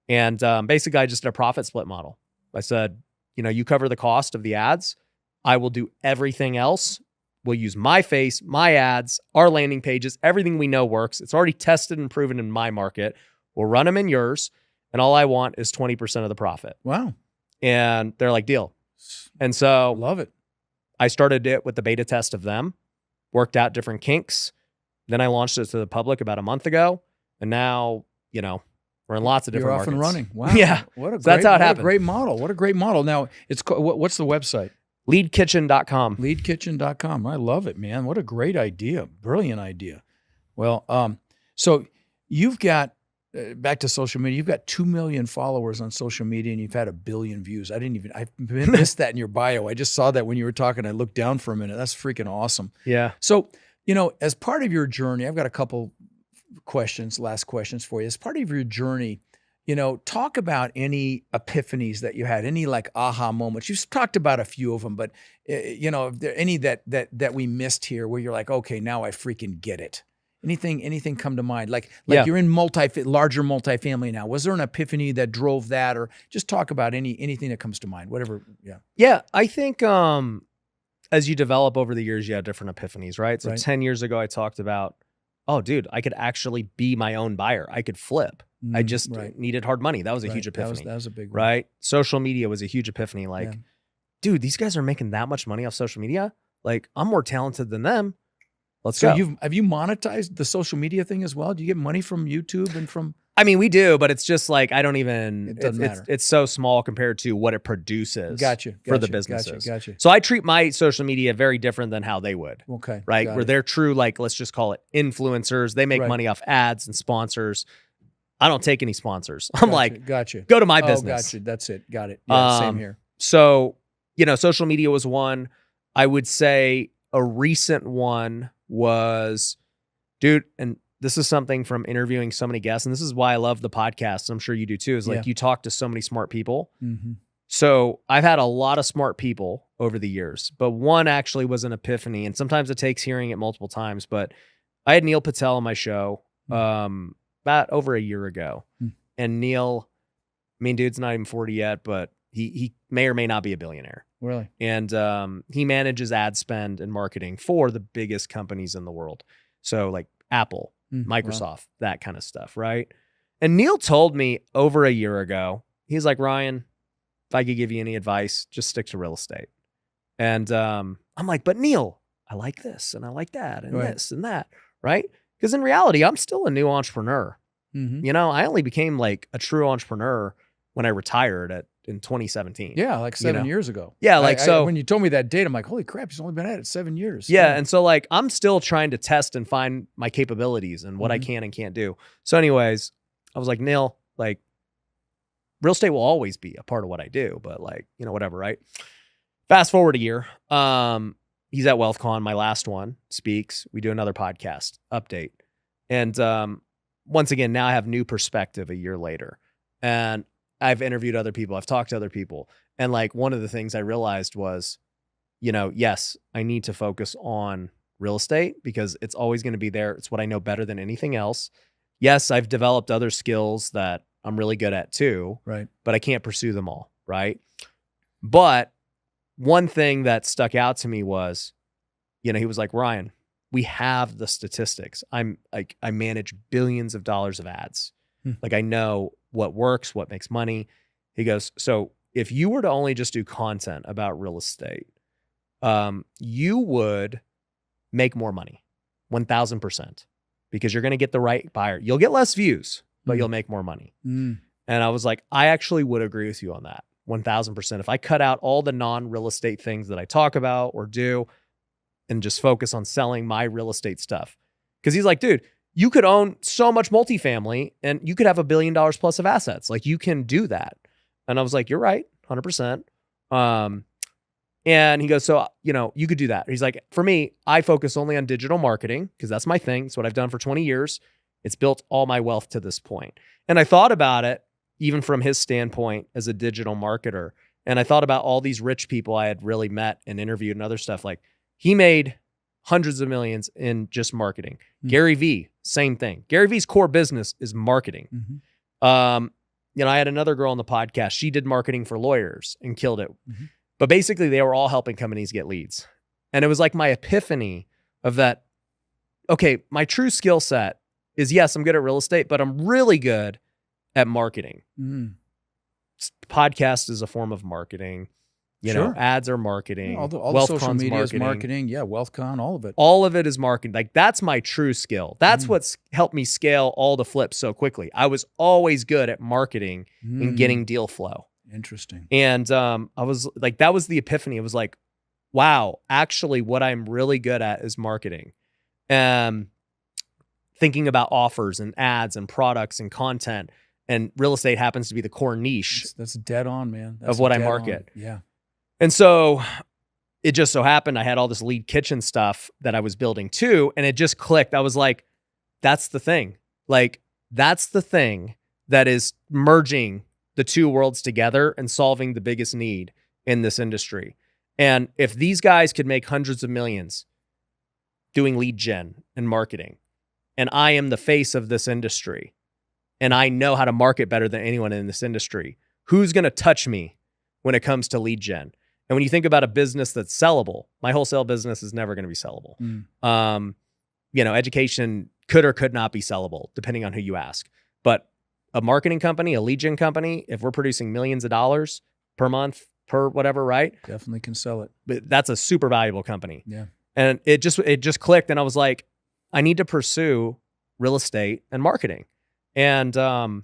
And basically, I just did a profit split model. I said, you cover the cost of the ads. I will do everything else. We'll use my face, my ads, our landing pages, everything we know works. It's already tested and proven in my market. We'll run them in yours. And all I want is 20% of the profit. Wow. And they're like, deal. And so love it. I started it with the beta test of them, worked out different kinks. Then I launched it to the public about a month ago. And now, we're in lots of different markets. You're off and running. Wow. Yeah. That's how it happened. What a great model. What a great model. Now, what's the website? Leadkitchen.com. Leadkitchen.com. I love it, man. What a great idea. Brilliant idea. Well, so you've got, back to social media, you've got 2 million followers on social media and you've had 1 billion views. I missed that in your bio. I just saw that when you were talking. I looked down for a minute. That's freaking awesome. Yeah. So, as part of your journey, I've got a couple last questions for you. As part of your journey, talk about any epiphanies that you had, any like aha moments. You've talked about a few of them, but if there any that we missed here where you're like, okay, now I freaking get it. Anything come to mind? Like you're in larger multifamily now. Was there an epiphany that drove that, or just talk about anything that comes to mind? Whatever. Yeah. Yeah, I think as you develop over the years, you have different epiphanies, right? So 10 years ago, I talked about, oh, dude, I could actually be my own buyer. I could flip. I just needed hard money. That was a huge epiphany. That was a big one. Right? Social media was a huge epiphany. Like, dude, these guys are making that much money off social media. Like, I'm more talented than them. Let's go. Have you monetized the social media thing as well? Do you get money from YouTube and from? I mean, we do, but it's just like, I don't even, It doesn't matter. it's so small compared to what it produces for the businesses. Gotcha. So I treat my social media very different than how they would. Okay. Right. Where they're true, like, let's just call it influencers. They make money off ads and sponsors. I don't take any sponsors. I'm go to my business. Gotcha. That's it. Got it. Yeah, same here. So, social media was one. I would say a recent one was, dude, and this is something from interviewing so many guests, and this is why I love the podcast. I'm sure you do too, is like, you talk to so many smart people. Mm-hmm. So I've had a lot of smart people over the years, but one actually was an epiphany, and sometimes it takes hearing it multiple times. But I had Neil Patel on my show about over a year ago. And Neil, I mean, dude's not even 40 yet, but he may or may not be a billionaire. Really? And he manages ad spend and marketing for the biggest companies in the world. So like Apple, Microsoft, that kind of stuff, right? And Neil told me over a year ago, he's like, Ryan, if I could give you any advice, just stick to real estate. And I'm like, but Neil, I like this and I like that and this and that, right? Because in reality, I'm still a new entrepreneur. Mm-hmm. I only became like a true entrepreneur when I retired in 2017. Yeah, like 7 years ago. Yeah, like when you told me that date, I'm like, holy crap, he's only been at it 7 years. Yeah, and so like I'm still trying to test and find my capabilities and what I can and can't do. So anyways, I was like, Neil, like real estate will always be a part of what I do, but like, whatever, right? Fast forward a year. He's at WealthCon, my last one, speaks. We do another podcast update. And once again, now I have new perspective a year later. And I've interviewed other people. I've talked to other people. And like one of the things I realized was, yes, I need to focus on real estate because it's always going to be there. It's what I know better than anything else. Yes, I've developed other skills that I'm really good at too. Right. But I can't pursue them all. Right. But one thing that stuck out to me was, he was like, Ryan, we have the statistics. I manage billions of dollars of ads. Like I know what works, what makes money. He goes, so if you were to only just do content about real estate, you would make more money, 1,000%, because you're going to get the right buyer. You'll get less views, but you'll make more money. And I was like, I actually would agree with you on that, 1,000%. If I cut out all the non-real estate things that I talk about or do and just focus on selling my real estate stuff. Because he's like, dude, you could own so much multifamily and you could have $1 billion plus of assets. Like you can do that. And I was like, you're right, 100%. And he goes, so, you could do that. He's like, for me, I focus only on digital marketing because that's my thing. It's what I've done for 20 years. It's built all my wealth to this point. And I thought about it, even from his standpoint as a digital marketer. And I thought about all these rich people I had really met and interviewed and other stuff. Like he made hundreds of millions in just marketing. Gary Vee, same thing. Gary Vee's core business is marketing. I had another girl on the podcast. She did marketing for lawyers and killed it. But basically they were all helping companies get leads. And it was like my epiphany of that. Okay, my true skill set is, yes, I'm good at real estate, but I'm really good at marketing. Podcast is a form of marketing. Ads are marketing. All the social media is marketing. Yeah, WealthCon, all of it. All of it is marketing. Like that's my true skill. That's what's helped me scale all the flips so quickly. I was always good at marketing and getting deal flow. Interesting. And I was like, that was the epiphany. It was like, wow, actually what I'm really good at is marketing. Thinking about offers and ads and products and content, and real estate happens to be the core niche. That's dead on, man. Of what I market. Yeah. And so it just so happened I had all this lead kitchen stuff that I was building too. And it just clicked. I was like, that's the thing. Like, that's the thing that is merging the two worlds together and solving the biggest need in this industry. And if these guys could make hundreds of millions doing lead gen and marketing, and I am the face of this industry, and I know how to market better than anyone in this industry, who's going to touch me when it comes to lead gen? And when you think about a business that's sellable, my wholesale business is never going to be sellable. Education could or could not be sellable, depending on who you ask. But a marketing company, a lead gen company, if we're producing millions of dollars per month, per whatever, right? Definitely can sell it. But that's a super valuable company. Yeah. And it just clicked. And I was like, I need to pursue real estate and marketing. And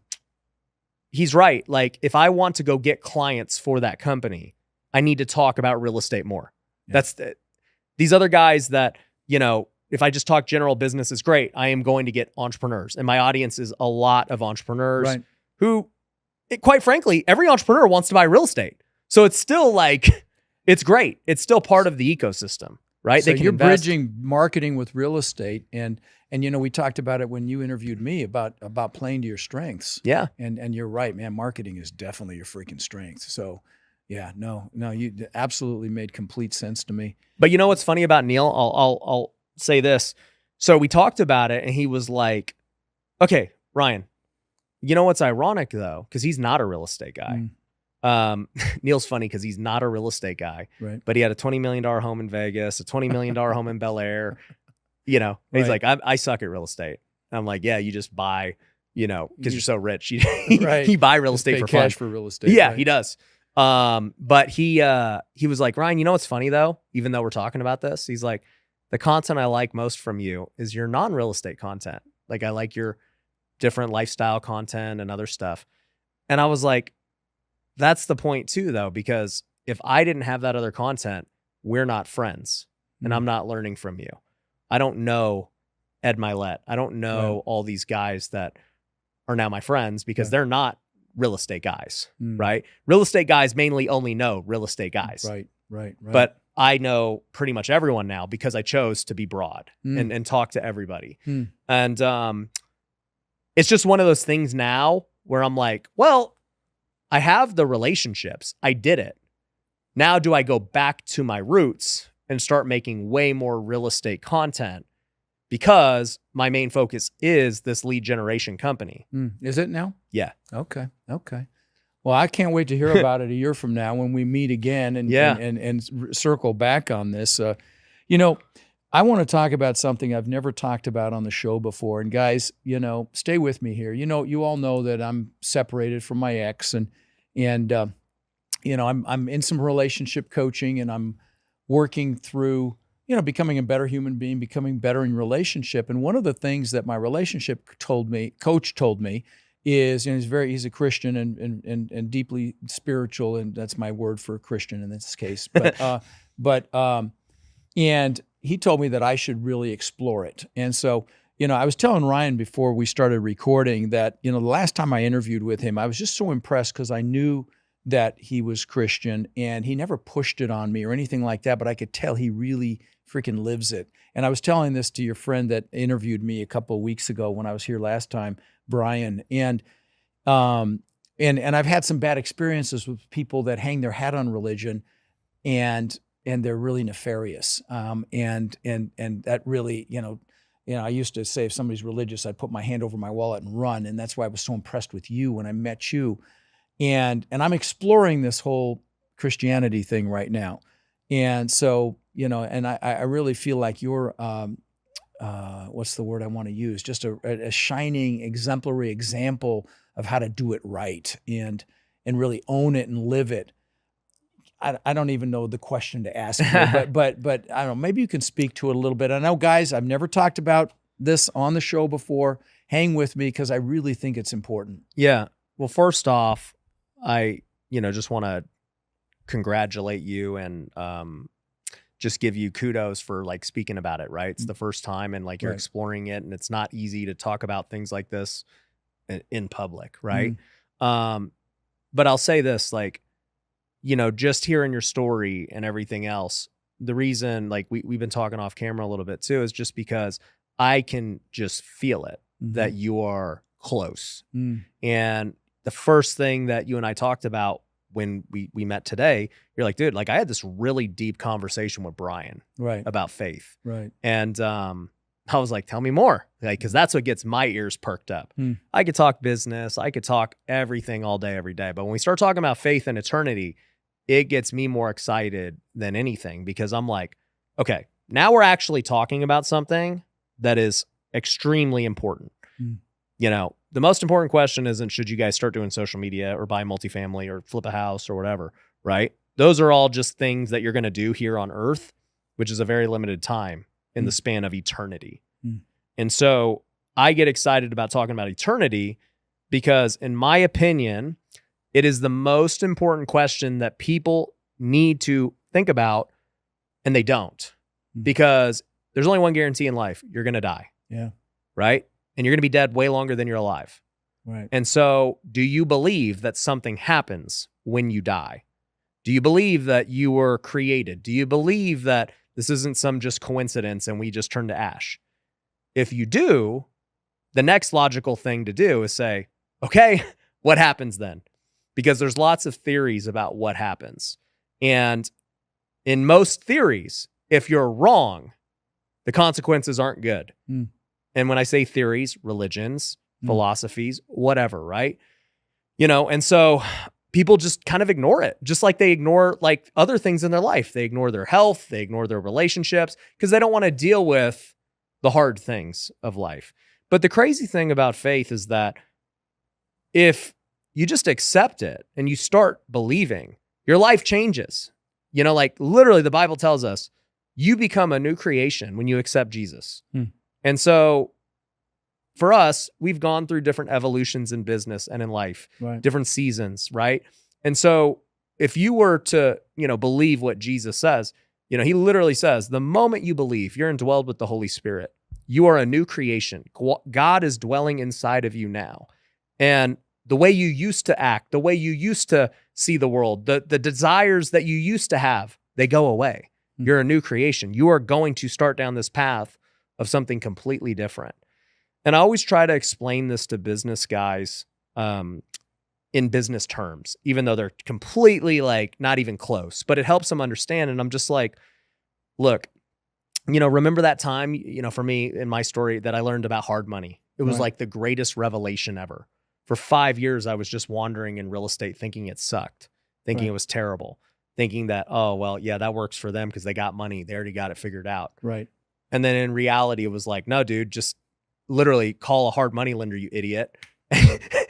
he's right. Like, if I want to go get clients for that company, I need to talk about real estate more. Yeah. These other guys that, if I just talk general business is great. I am going to get entrepreneurs, and my audience is a lot of entrepreneurs who, quite frankly, every entrepreneur wants to buy real estate. So it's still like, it's great. It's still part of the ecosystem, right? So you're bridging marketing with real estate, and we talked about it when you interviewed me about playing to your strengths. Yeah. And you're right, man. Marketing is definitely your freaking strength. So yeah, no, you absolutely made complete sense to me. But you know what's funny about Neil? I'll say this. So we talked about it, and he was like, okay, Ryan, you know what's ironic though? Because he's not a real estate guy. Neil's funny because he's not a real estate guy, right? But he had a $20 million home in Vegas, a $20 million home in Bel Air, He's like, I suck at real estate. And I'm like, yeah, you just buy, because you're so rich. You buy real estate for cash fun. For real estate. Yeah, right? He does. But he was like, Ryan, you know what's funny though? Even though we're talking about this, he's like, the content I like most from you is your non-real estate content. Like, I like your different lifestyle content and other stuff. And I was like, that's the point too, though, because if I didn't have that other content, we're not friends, and I'm not learning from you. I don't know Ed Milet. I don't know all these guys that are now my friends because they're not real estate guys, right? Real estate guys mainly only know real estate guys. Right. But I know pretty much everyone now because I chose to be broad and talk to everybody. And it's just one of those things now where I'm like, well, I have the relationships. I did it. Now do I go back to my roots and start making way more real estate content because my main focus is this lead generation company. Is it now? Yeah. Okay. Well, I can't wait to hear about it a year from now when we meet again and circle back on this. I want to talk about something I've never talked about on the show before. And guys, stay with me here. You all know that I'm separated from my ex, and I'm in some relationship coaching, and I'm working through, becoming a better human being, becoming better in relationship. And one of the things that my relationship coach told me is, he's a Christian and deeply spiritual, and that's my word for Christian in this case. But and he told me that I should really explore it. And so, I was telling Ryan before we started recording that, the last time I interviewed with him, I was just so impressed because I knew that he was Christian, and he never pushed it on me or anything like that, but I could tell he really freaking lives it. And I was telling this to your friend that interviewed me a couple of weeks ago when I was here last time, Brian. And I've had some bad experiences with people that hang their hat on religion, and they're really nefarious. And that really, I used to say if somebody's religious, I'd put my hand over my wallet and run. And that's why I was so impressed with you when I met you. And I'm exploring this whole Christianity thing right now. And so, and I really feel like you're, what's the word I want to use? Just a shining, exemplary example of how to do it right and really own it and live it. I don't even know the question to ask you, but I don't know, maybe you can speak to it a little bit. I know, guys, I've never talked about this on the show before. Hang with me because I really think it's important. Yeah. Well, first off, I, just want to congratulate you and just give you kudos for like speaking about it, right? It's the first time and like you're exploring it, and it's not easy to talk about things like this in public, right? But I'll say this, like, just hearing your story and everything else, the reason, like we've been talking off camera a little bit too, is just because I can just feel it that you are close. And the first thing that you and I talked about when we met today, you're like, dude, like I had this really deep conversation with Brian about faith. Right. And I was like, tell me more. Like, cause that's what gets my ears perked up. I could talk business. I could talk everything all day, every day. But when we start talking about faith and eternity, it gets me more excited than anything because I'm like, okay, now we're actually talking about something that is extremely important. The most important question isn't should you guys start doing social media or buy multifamily or flip a house or whatever, right? Those are all just things that you're going to do here on earth, which is a very limited time in the span of eternity. And so I get excited about talking about eternity because, in my opinion, it is the most important question that people need to think about, and they don't. Because there's only one guarantee in life. You're going to die. Yeah. Right? And you're going to be dead way longer than you're alive. Right. And so, do you believe that something happens when you die? Do you believe that you were created? Do you believe that this isn't some just coincidence and we just turn to ash? If you do, the next logical thing to do is say, okay, what happens then? Because there's lots of theories about what happens. And in most theories, if you're wrong, the consequences aren't good. And when I say theories, religions, philosophies, whatever, right? And so people just kind of ignore it, just like they ignore like other things in their life. They ignore their health, they ignore their relationships because they don't want to deal with the hard things of life. But the crazy thing about faith is that if you just accept it and you start believing, your life changes. Like literally the Bible tells us you become a new creation when you accept Jesus. And so for us, we've gone through different evolutions in business and in life, different seasons, right? And so if you were to, believe what Jesus says, he literally says, the moment you believe, you're indwelled with the Holy Spirit. You are a new creation. God is dwelling inside of you now. And the way you used to act, the way you used to see the world, the desires that you used to have, they go away. You're a new creation. You are going to start down this path of something completely different. And I always try to explain this to business guys in business terms, even though they're completely like not even close, but it helps them understand. And I'm just like, look, remember that time, for me in my story that I learned about hard money. It was like the greatest revelation ever. For 5 years, I was just wandering in real estate thinking it sucked, thinking it was terrible, thinking that, oh, well, yeah, that works for them because they got money. They already got it figured out. Right. And then in reality, it was like, no, dude, just literally call a hard money lender, you idiot.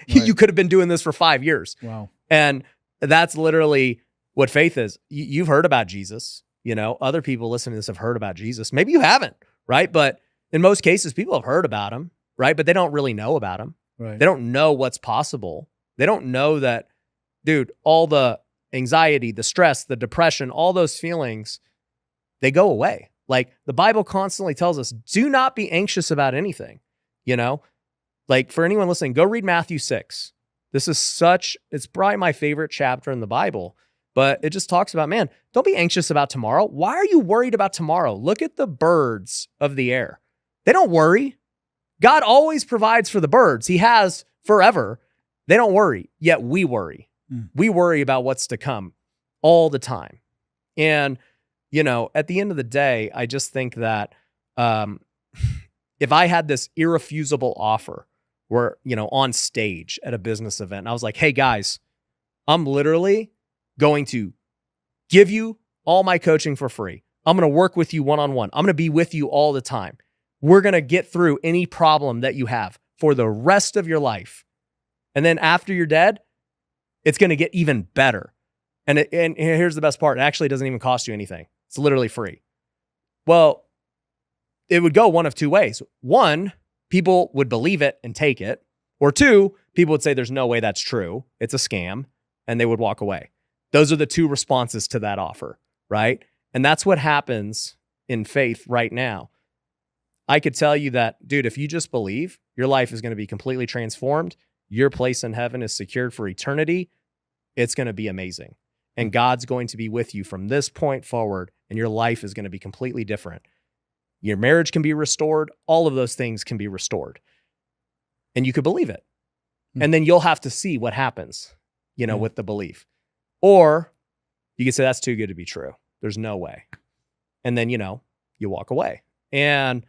You could have been doing this for 5 years. Wow. And that's literally what faith is. You've heard about Jesus. Other people listening to this have heard about Jesus. Maybe you haven't, right? But in most cases, people have heard about him, right? But they don't really know about him. Right. They don't know what's possible. They don't know that, dude, all the anxiety, the stress, the depression, all those feelings, they go away. Like the Bible constantly tells us, do not be anxious about anything, Like for anyone listening, go read Matthew 6. It's probably my favorite chapter in the Bible, but it just talks about, man, don't be anxious about tomorrow. Why are you worried about tomorrow? Look at the birds of the air. They don't worry. God always provides for the birds. He has forever. They don't worry, yet we worry. We worry about what's to come all the time. And, at the end of the day, I just think that if I had this irrefusable offer where, on stage at a business event, and I was like, hey guys, I'm literally going to give you all my coaching for free. I'm going to work with you one-on-one. I'm going to be with you all the time. We're going to get through any problem that you have for the rest of your life. And then after you're dead, it's going to get even better. And here's the best part. It actually doesn't even cost you anything. It's literally free. Well, it would go one of two ways. One, people would believe it and take it. Or two, people would say there's no way that's true. It's a scam. And they would walk away. Those are the two responses to that offer, right? And that's what happens in faith right now. I could tell you that, dude, if you just believe, your life is going to be completely transformed. Your place in heaven is secured for eternity. It's going to be amazing. And God's going to be with you from this point forward, and your life is going to be completely different. Your marriage can be restored. All of those things can be restored. And you could believe it. And then you'll have to see what happens, with the belief. Or you could say, that's too good to be true. There's no way. And then, you walk away. And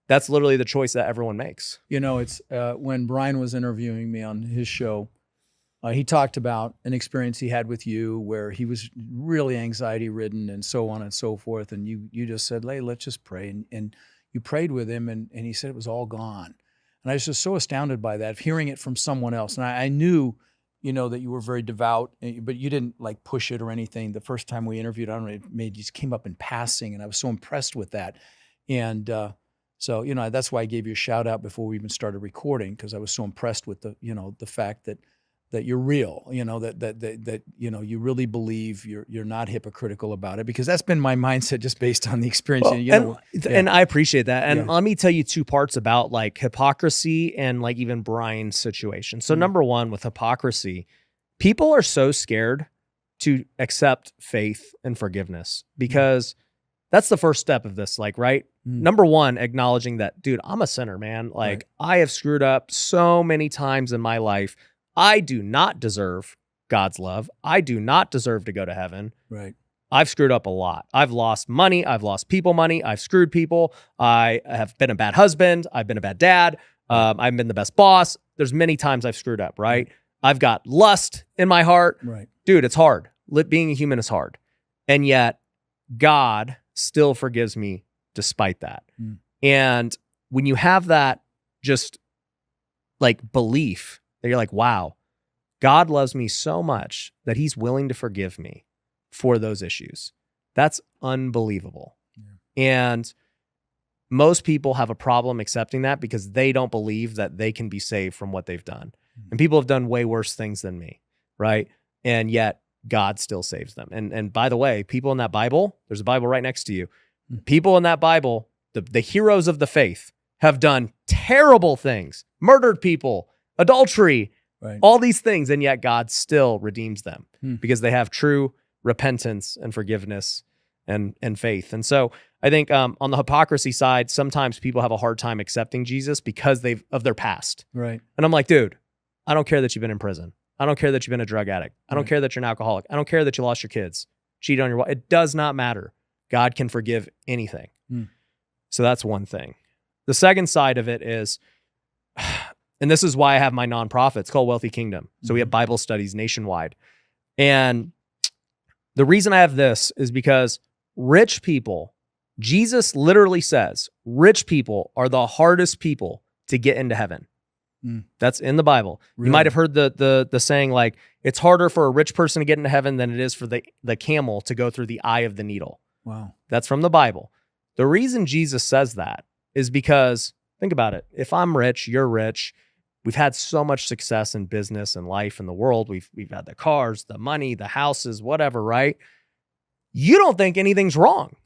that's literally the choice that everyone makes. It's when Brian was interviewing me on his show, he talked about an experience he had with you where he was really anxiety ridden and so on and so forth. And you just said, hey, let's just pray. And you prayed with him and he said it was all gone. And I was just so astounded by that, hearing it from someone else. And I knew, that you were very devout, but you didn't like push it or anything. The first time we interviewed, I don't know, it just came up in passing. And I was so impressed with that. And So, that's why I gave you a shout out before we even started recording, because I was so impressed with the fact that you're real, that you really believe, you're not hypocritical about it, because that's been my mindset just based on the experience. Well, and I appreciate that. And Yeah. let me tell you two parts about like hypocrisy and like even Brian's situation. So number one, with hypocrisy, people are so scared to accept faith and forgiveness, because that's the first step of this, like, right? Number one, acknowledging that, dude, I'm a sinner, man. Like, I have screwed up so many times in my life. I do not deserve God's love. I do not deserve to go to heaven. Right. I've screwed up a lot. I've lost money. I've lost people money. I've screwed people. I have been a bad husband. I've been a bad dad. I've been the best boss. There's many times I've screwed up, right? I've got lust in my heart. Right. Dude, it's hard. Being a human is hard. And yet God still forgives me despite that. And when you have that just like belief that you're like, wow, God loves me so much that he's willing to forgive me for those issues. That's unbelievable. Yeah. And most people have a problem accepting that because they don't believe that they can be saved from what they've done. And people have done way worse things than me, right? And yet God still saves them. And by the way, people in that Bible, there's a Bible right next to you. People in that Bible, the heroes of the faith, have done terrible things, murdered people, adultery, all these things, and yet God still redeems them because they have true repentance and forgiveness and faith. And so I think on the hypocrisy side, sometimes people have a hard time accepting Jesus because of their past. Right. And I'm like, dude, I don't care that you've been in prison. I don't care that you've been a drug addict. I don't care that you're an alcoholic. I don't care that you lost your kids, cheated on your wife. It does not matter. God can forgive anything. So that's one thing. The second side of it is, and this is why I have my nonprofit. It's called Wealthy Kingdom. So we have Bible studies nationwide. And the reason I have this is because rich people, Jesus literally says, rich people are the hardest people to get into heaven. That's in the Bible. Really? You might have heard the saying, like, it's harder for a rich person to get into heaven than it is for the camel to go through the eye of the needle. Wow. That's from the Bible. The reason Jesus says that is because, think about it. If I'm rich, you're rich. We've had so much success in business and life in the world. We've had the cars, the money, the houses, whatever, right? You don't think anything's wrong.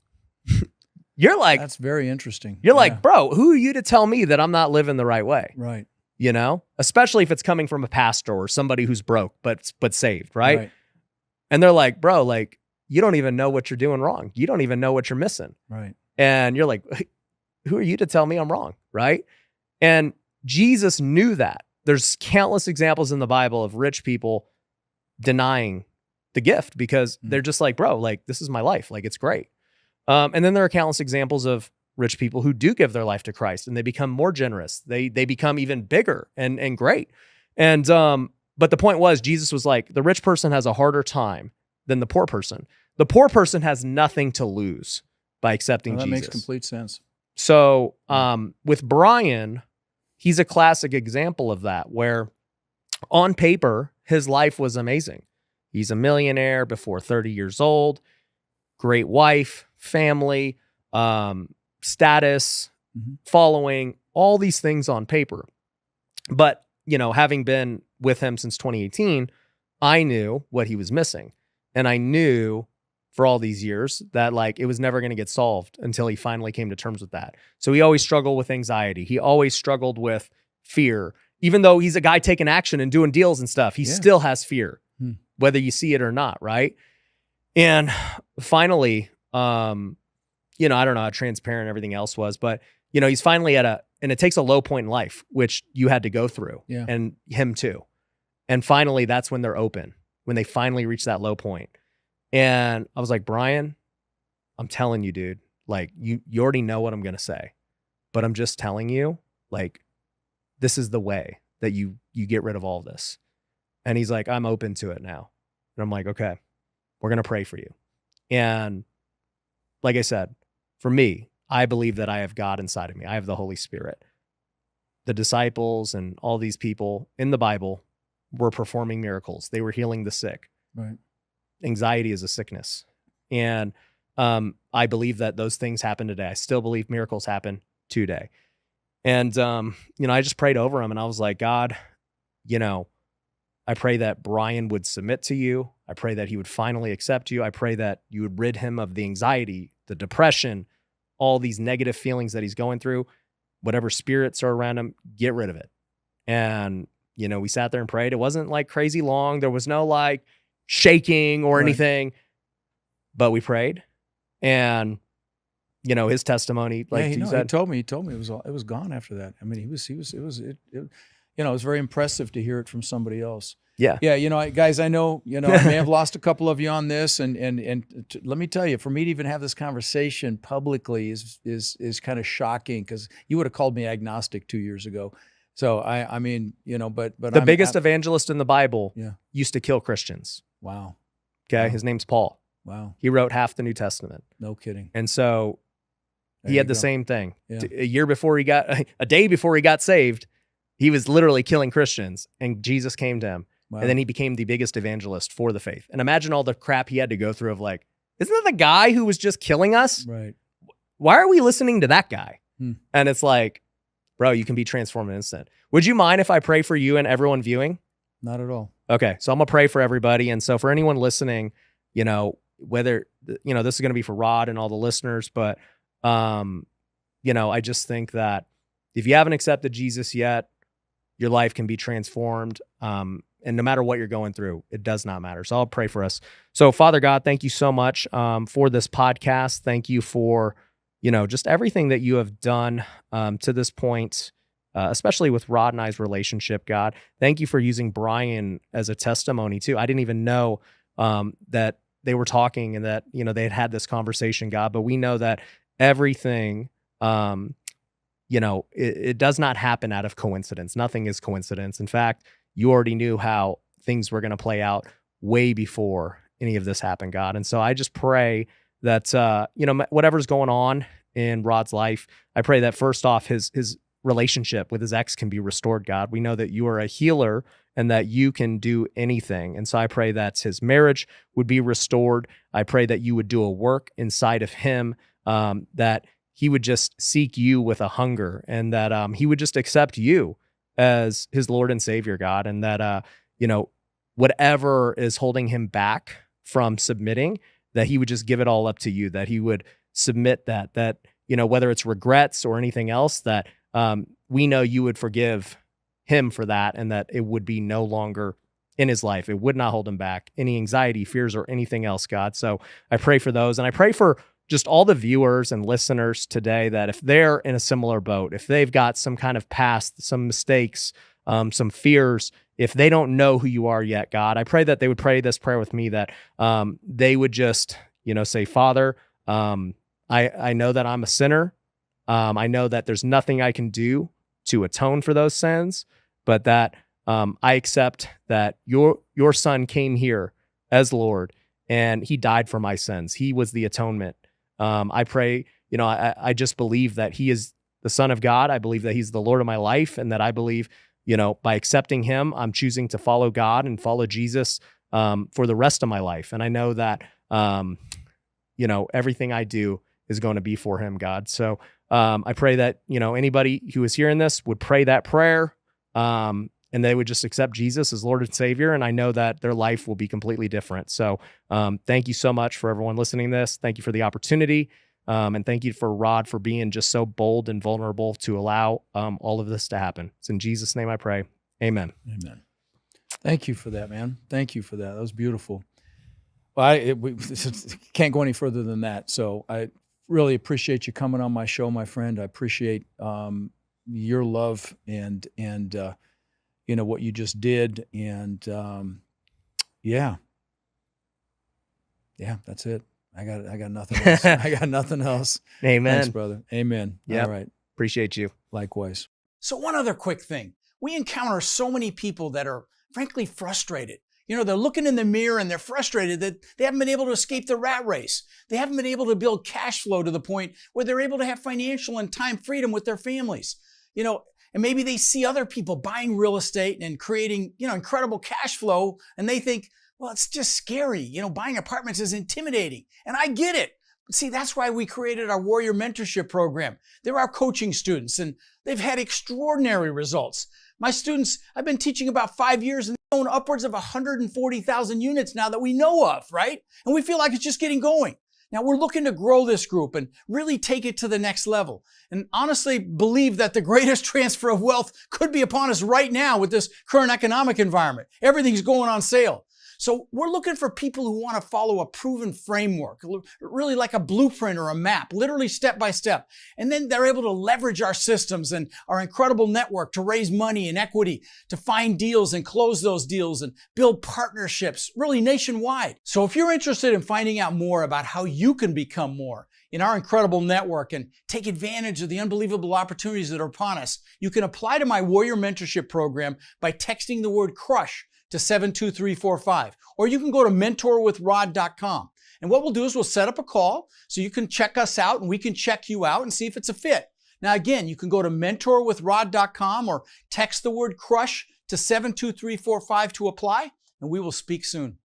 You're like, that's very interesting. You're like, bro, who are you to tell me that I'm not living the right way? Right. You know, especially if it's coming from a pastor or somebody who's broke, but saved, right? And they're like, bro, like, you don't even know what you're doing wrong. You don't even know what you're missing. Right. And you're like, who are you to tell me I'm wrong? Right. And Jesus knew that. There's countless examples in the Bible of rich people denying the gift because they're just like, bro, like, this is my life. Like, it's great. And then there are countless examples of rich people who do give their life to Christ and they become more generous. They become even bigger and great. And, but the point was, Jesus was like, the rich person has a harder time than the poor person. The poor person has nothing to lose by accepting Jesus. That makes complete sense. So, with Brian, he's a classic example of that, where on paper, his life was amazing. He's a millionaire before 30 years old, great wife, family, status, following, all these things on paper. But, you know, having been with him since 2018, I knew what he was missing. And I knew for all these years that, like, it was never going to get solved until he finally came to terms with that. So he always struggled with anxiety. He always struggled with fear. Even though he's a guy taking action and doing deals and stuff, he still has fear, whether you see it or not, right? And finally, you know, I don't know how transparent everything else was, but, you know, he's finally and it takes a low point in life, which you had to go through, and him too. And finally, that's when they're open, when they finally reach that low point. And I was like, Brian, I'm telling you, dude, like, you already know what I'm going to say, but I'm just telling you, like, this is the way that you get rid of all of this. And he's like, I'm open to it now. And I'm like, okay, we're going to pray for you. And like I said, for me, I believe that I have God inside of me. I have the Holy Spirit. The disciples and all these people in the Bible were performing miracles. They were healing the sick. Right. Anxiety is a sickness. And I believe that those things happen today. I still believe miracles happen today. And, I just prayed over him and I was like, God, I pray that Brian would submit to you. I pray that he would finally accept you. I pray that you would rid him of the anxiety, the depression, all these negative feelings that he's going through. Whatever spirits are around him, get rid of it. And, we sat there and prayed. It wasn't like crazy long. There was no like shaking or anything, but we prayed. And, his testimony, like he told me it was gone after that. I mean, it was very impressive to hear it from somebody else. Yeah. Yeah. Guys, I know, I may have lost a couple of you on this and let me tell you, for me to even have this conversation publicly is kind of shocking, because you would have called me agnostic 2 years ago. So I mean, but the biggest evangelist in the Bible used to kill Christians. Wow. Okay. Wow. His name's Paul. Wow. He wrote half the New Testament. No kidding. And so he had the same thing. Yeah. A day before he got saved, he was literally killing Christians, and Jesus came to him. Wow. And then he became the biggest evangelist for the faith. And imagine all the crap he had to go through of like, isn't that the guy who was just killing us? Right. Why are we listening to that guy? And it's like, bro, you can be transformed in an instant. Would you mind if I pray for you and everyone viewing? Not at all. Okay. So I'm going to pray for everybody. And so for anyone listening, whether, this is going to be for Rod and all the listeners, but, I just think that if you haven't accepted Jesus yet, your life can be transformed. And no matter what you're going through, it does not matter. So I'll pray for us. So Father God, thank you so much for this podcast. Thank you for, just everything that you have done to this point, especially with Rod and I's relationship, God. Thank you for using Brian as a testimony too. I didn't even know that they were talking and that, they had this conversation, God, but we know that everything, it does not happen out of coincidence. Nothing is coincidence. In fact, you already knew how things were going to play out way before any of this happened, God. And so I just pray that, whatever's going on in Rod's life, I pray that first off, his relationship with his ex can be restored, God. We know that you are a healer and that you can do anything. And so I pray that his marriage would be restored. I pray that you would do a work inside of him, that he would just seek you with a hunger, and that he would just accept you as his Lord and Savior, God. And that, whatever is holding him back from submitting, that he would just give it all up to you, that he would submit that, whether it's regrets or anything else, that we know you would forgive him for that, and that it would be no longer in his life. It would not hold him back, any anxiety, fears, or anything else, God. So I pray for those. And I pray for just all the viewers and listeners today, that if they're in a similar boat, if they've got some kind of past, some mistakes, some fears, if they don't know who you are yet, God, I pray that they would pray this prayer with me, that they would just, say, Father, I know that I'm a sinner. I know that there's nothing I can do to atone for those sins, but that I accept that your son came here as Lord, and he died for my sins. He was the atonement. I pray, I just believe that he is the Son of God. I believe that he's the Lord of my life, and that I believe, by accepting him, I'm choosing to follow God and follow Jesus for the rest of my life. And I know that, everything I do is going to be for him, God. So I pray that, anybody who is hearing this would pray that prayer, and they would just accept Jesus as Lord and Savior. And I know that their life will be completely different. So thank you so much for everyone listening to this. Thank you for the opportunity. And thank you for Rod for being just so bold and vulnerable to allow all of this to happen. It's in Jesus' name I pray. Amen. Amen. Thank you for that, man. Thank you for that. That was beautiful. Well, we can't go any further than that. So I really appreciate you coming on my show, my friend. I appreciate your love and what you just did. And yeah, that's it. I got nothing else. I got nothing else. Amen. Thanks, brother. Amen. Yep. All right. Appreciate you. Likewise. So one other quick thing. We encounter so many people that are frankly frustrated. They're looking in the mirror and they're frustrated that they haven't been able to escape the rat race. They haven't been able to build cash flow to the point where they're able to have financial and time freedom with their families. And maybe they see other people buying real estate and creating, incredible cash flow, and they think, well, it's just scary. Buying apartments is intimidating. And I get it. See, that's why we created our Warrior Mentorship program. They're our coaching students, and they've had extraordinary results. My students, I've been teaching about 5 years, and they own upwards of 140,000 units now that we know of, right? And we feel like it's just getting going. Now, we're looking to grow this group and really take it to the next level. And honestly believe that the greatest transfer of wealth could be upon us right now with this current economic environment. Everything's going on sale. So we're looking for people who want to follow a proven framework, really like a blueprint or a map, literally step by step. And then they're able to leverage our systems and our incredible network to raise money and equity, to find deals and close those deals and build partnerships, really nationwide. So if you're interested in finding out more about how you can become more in our incredible network and take advantage of the unbelievable opportunities that are upon us, you can apply to my Warrior Mentorship program by texting the word CRUSH to 72345, or you can go to mentorwithrod.com. And what we'll do is we'll set up a call so you can check us out and we can check you out and see if it's a fit. Now, again, you can go to mentorwithrod.com or text the word CRUSH to 72345 to apply, and we will speak soon.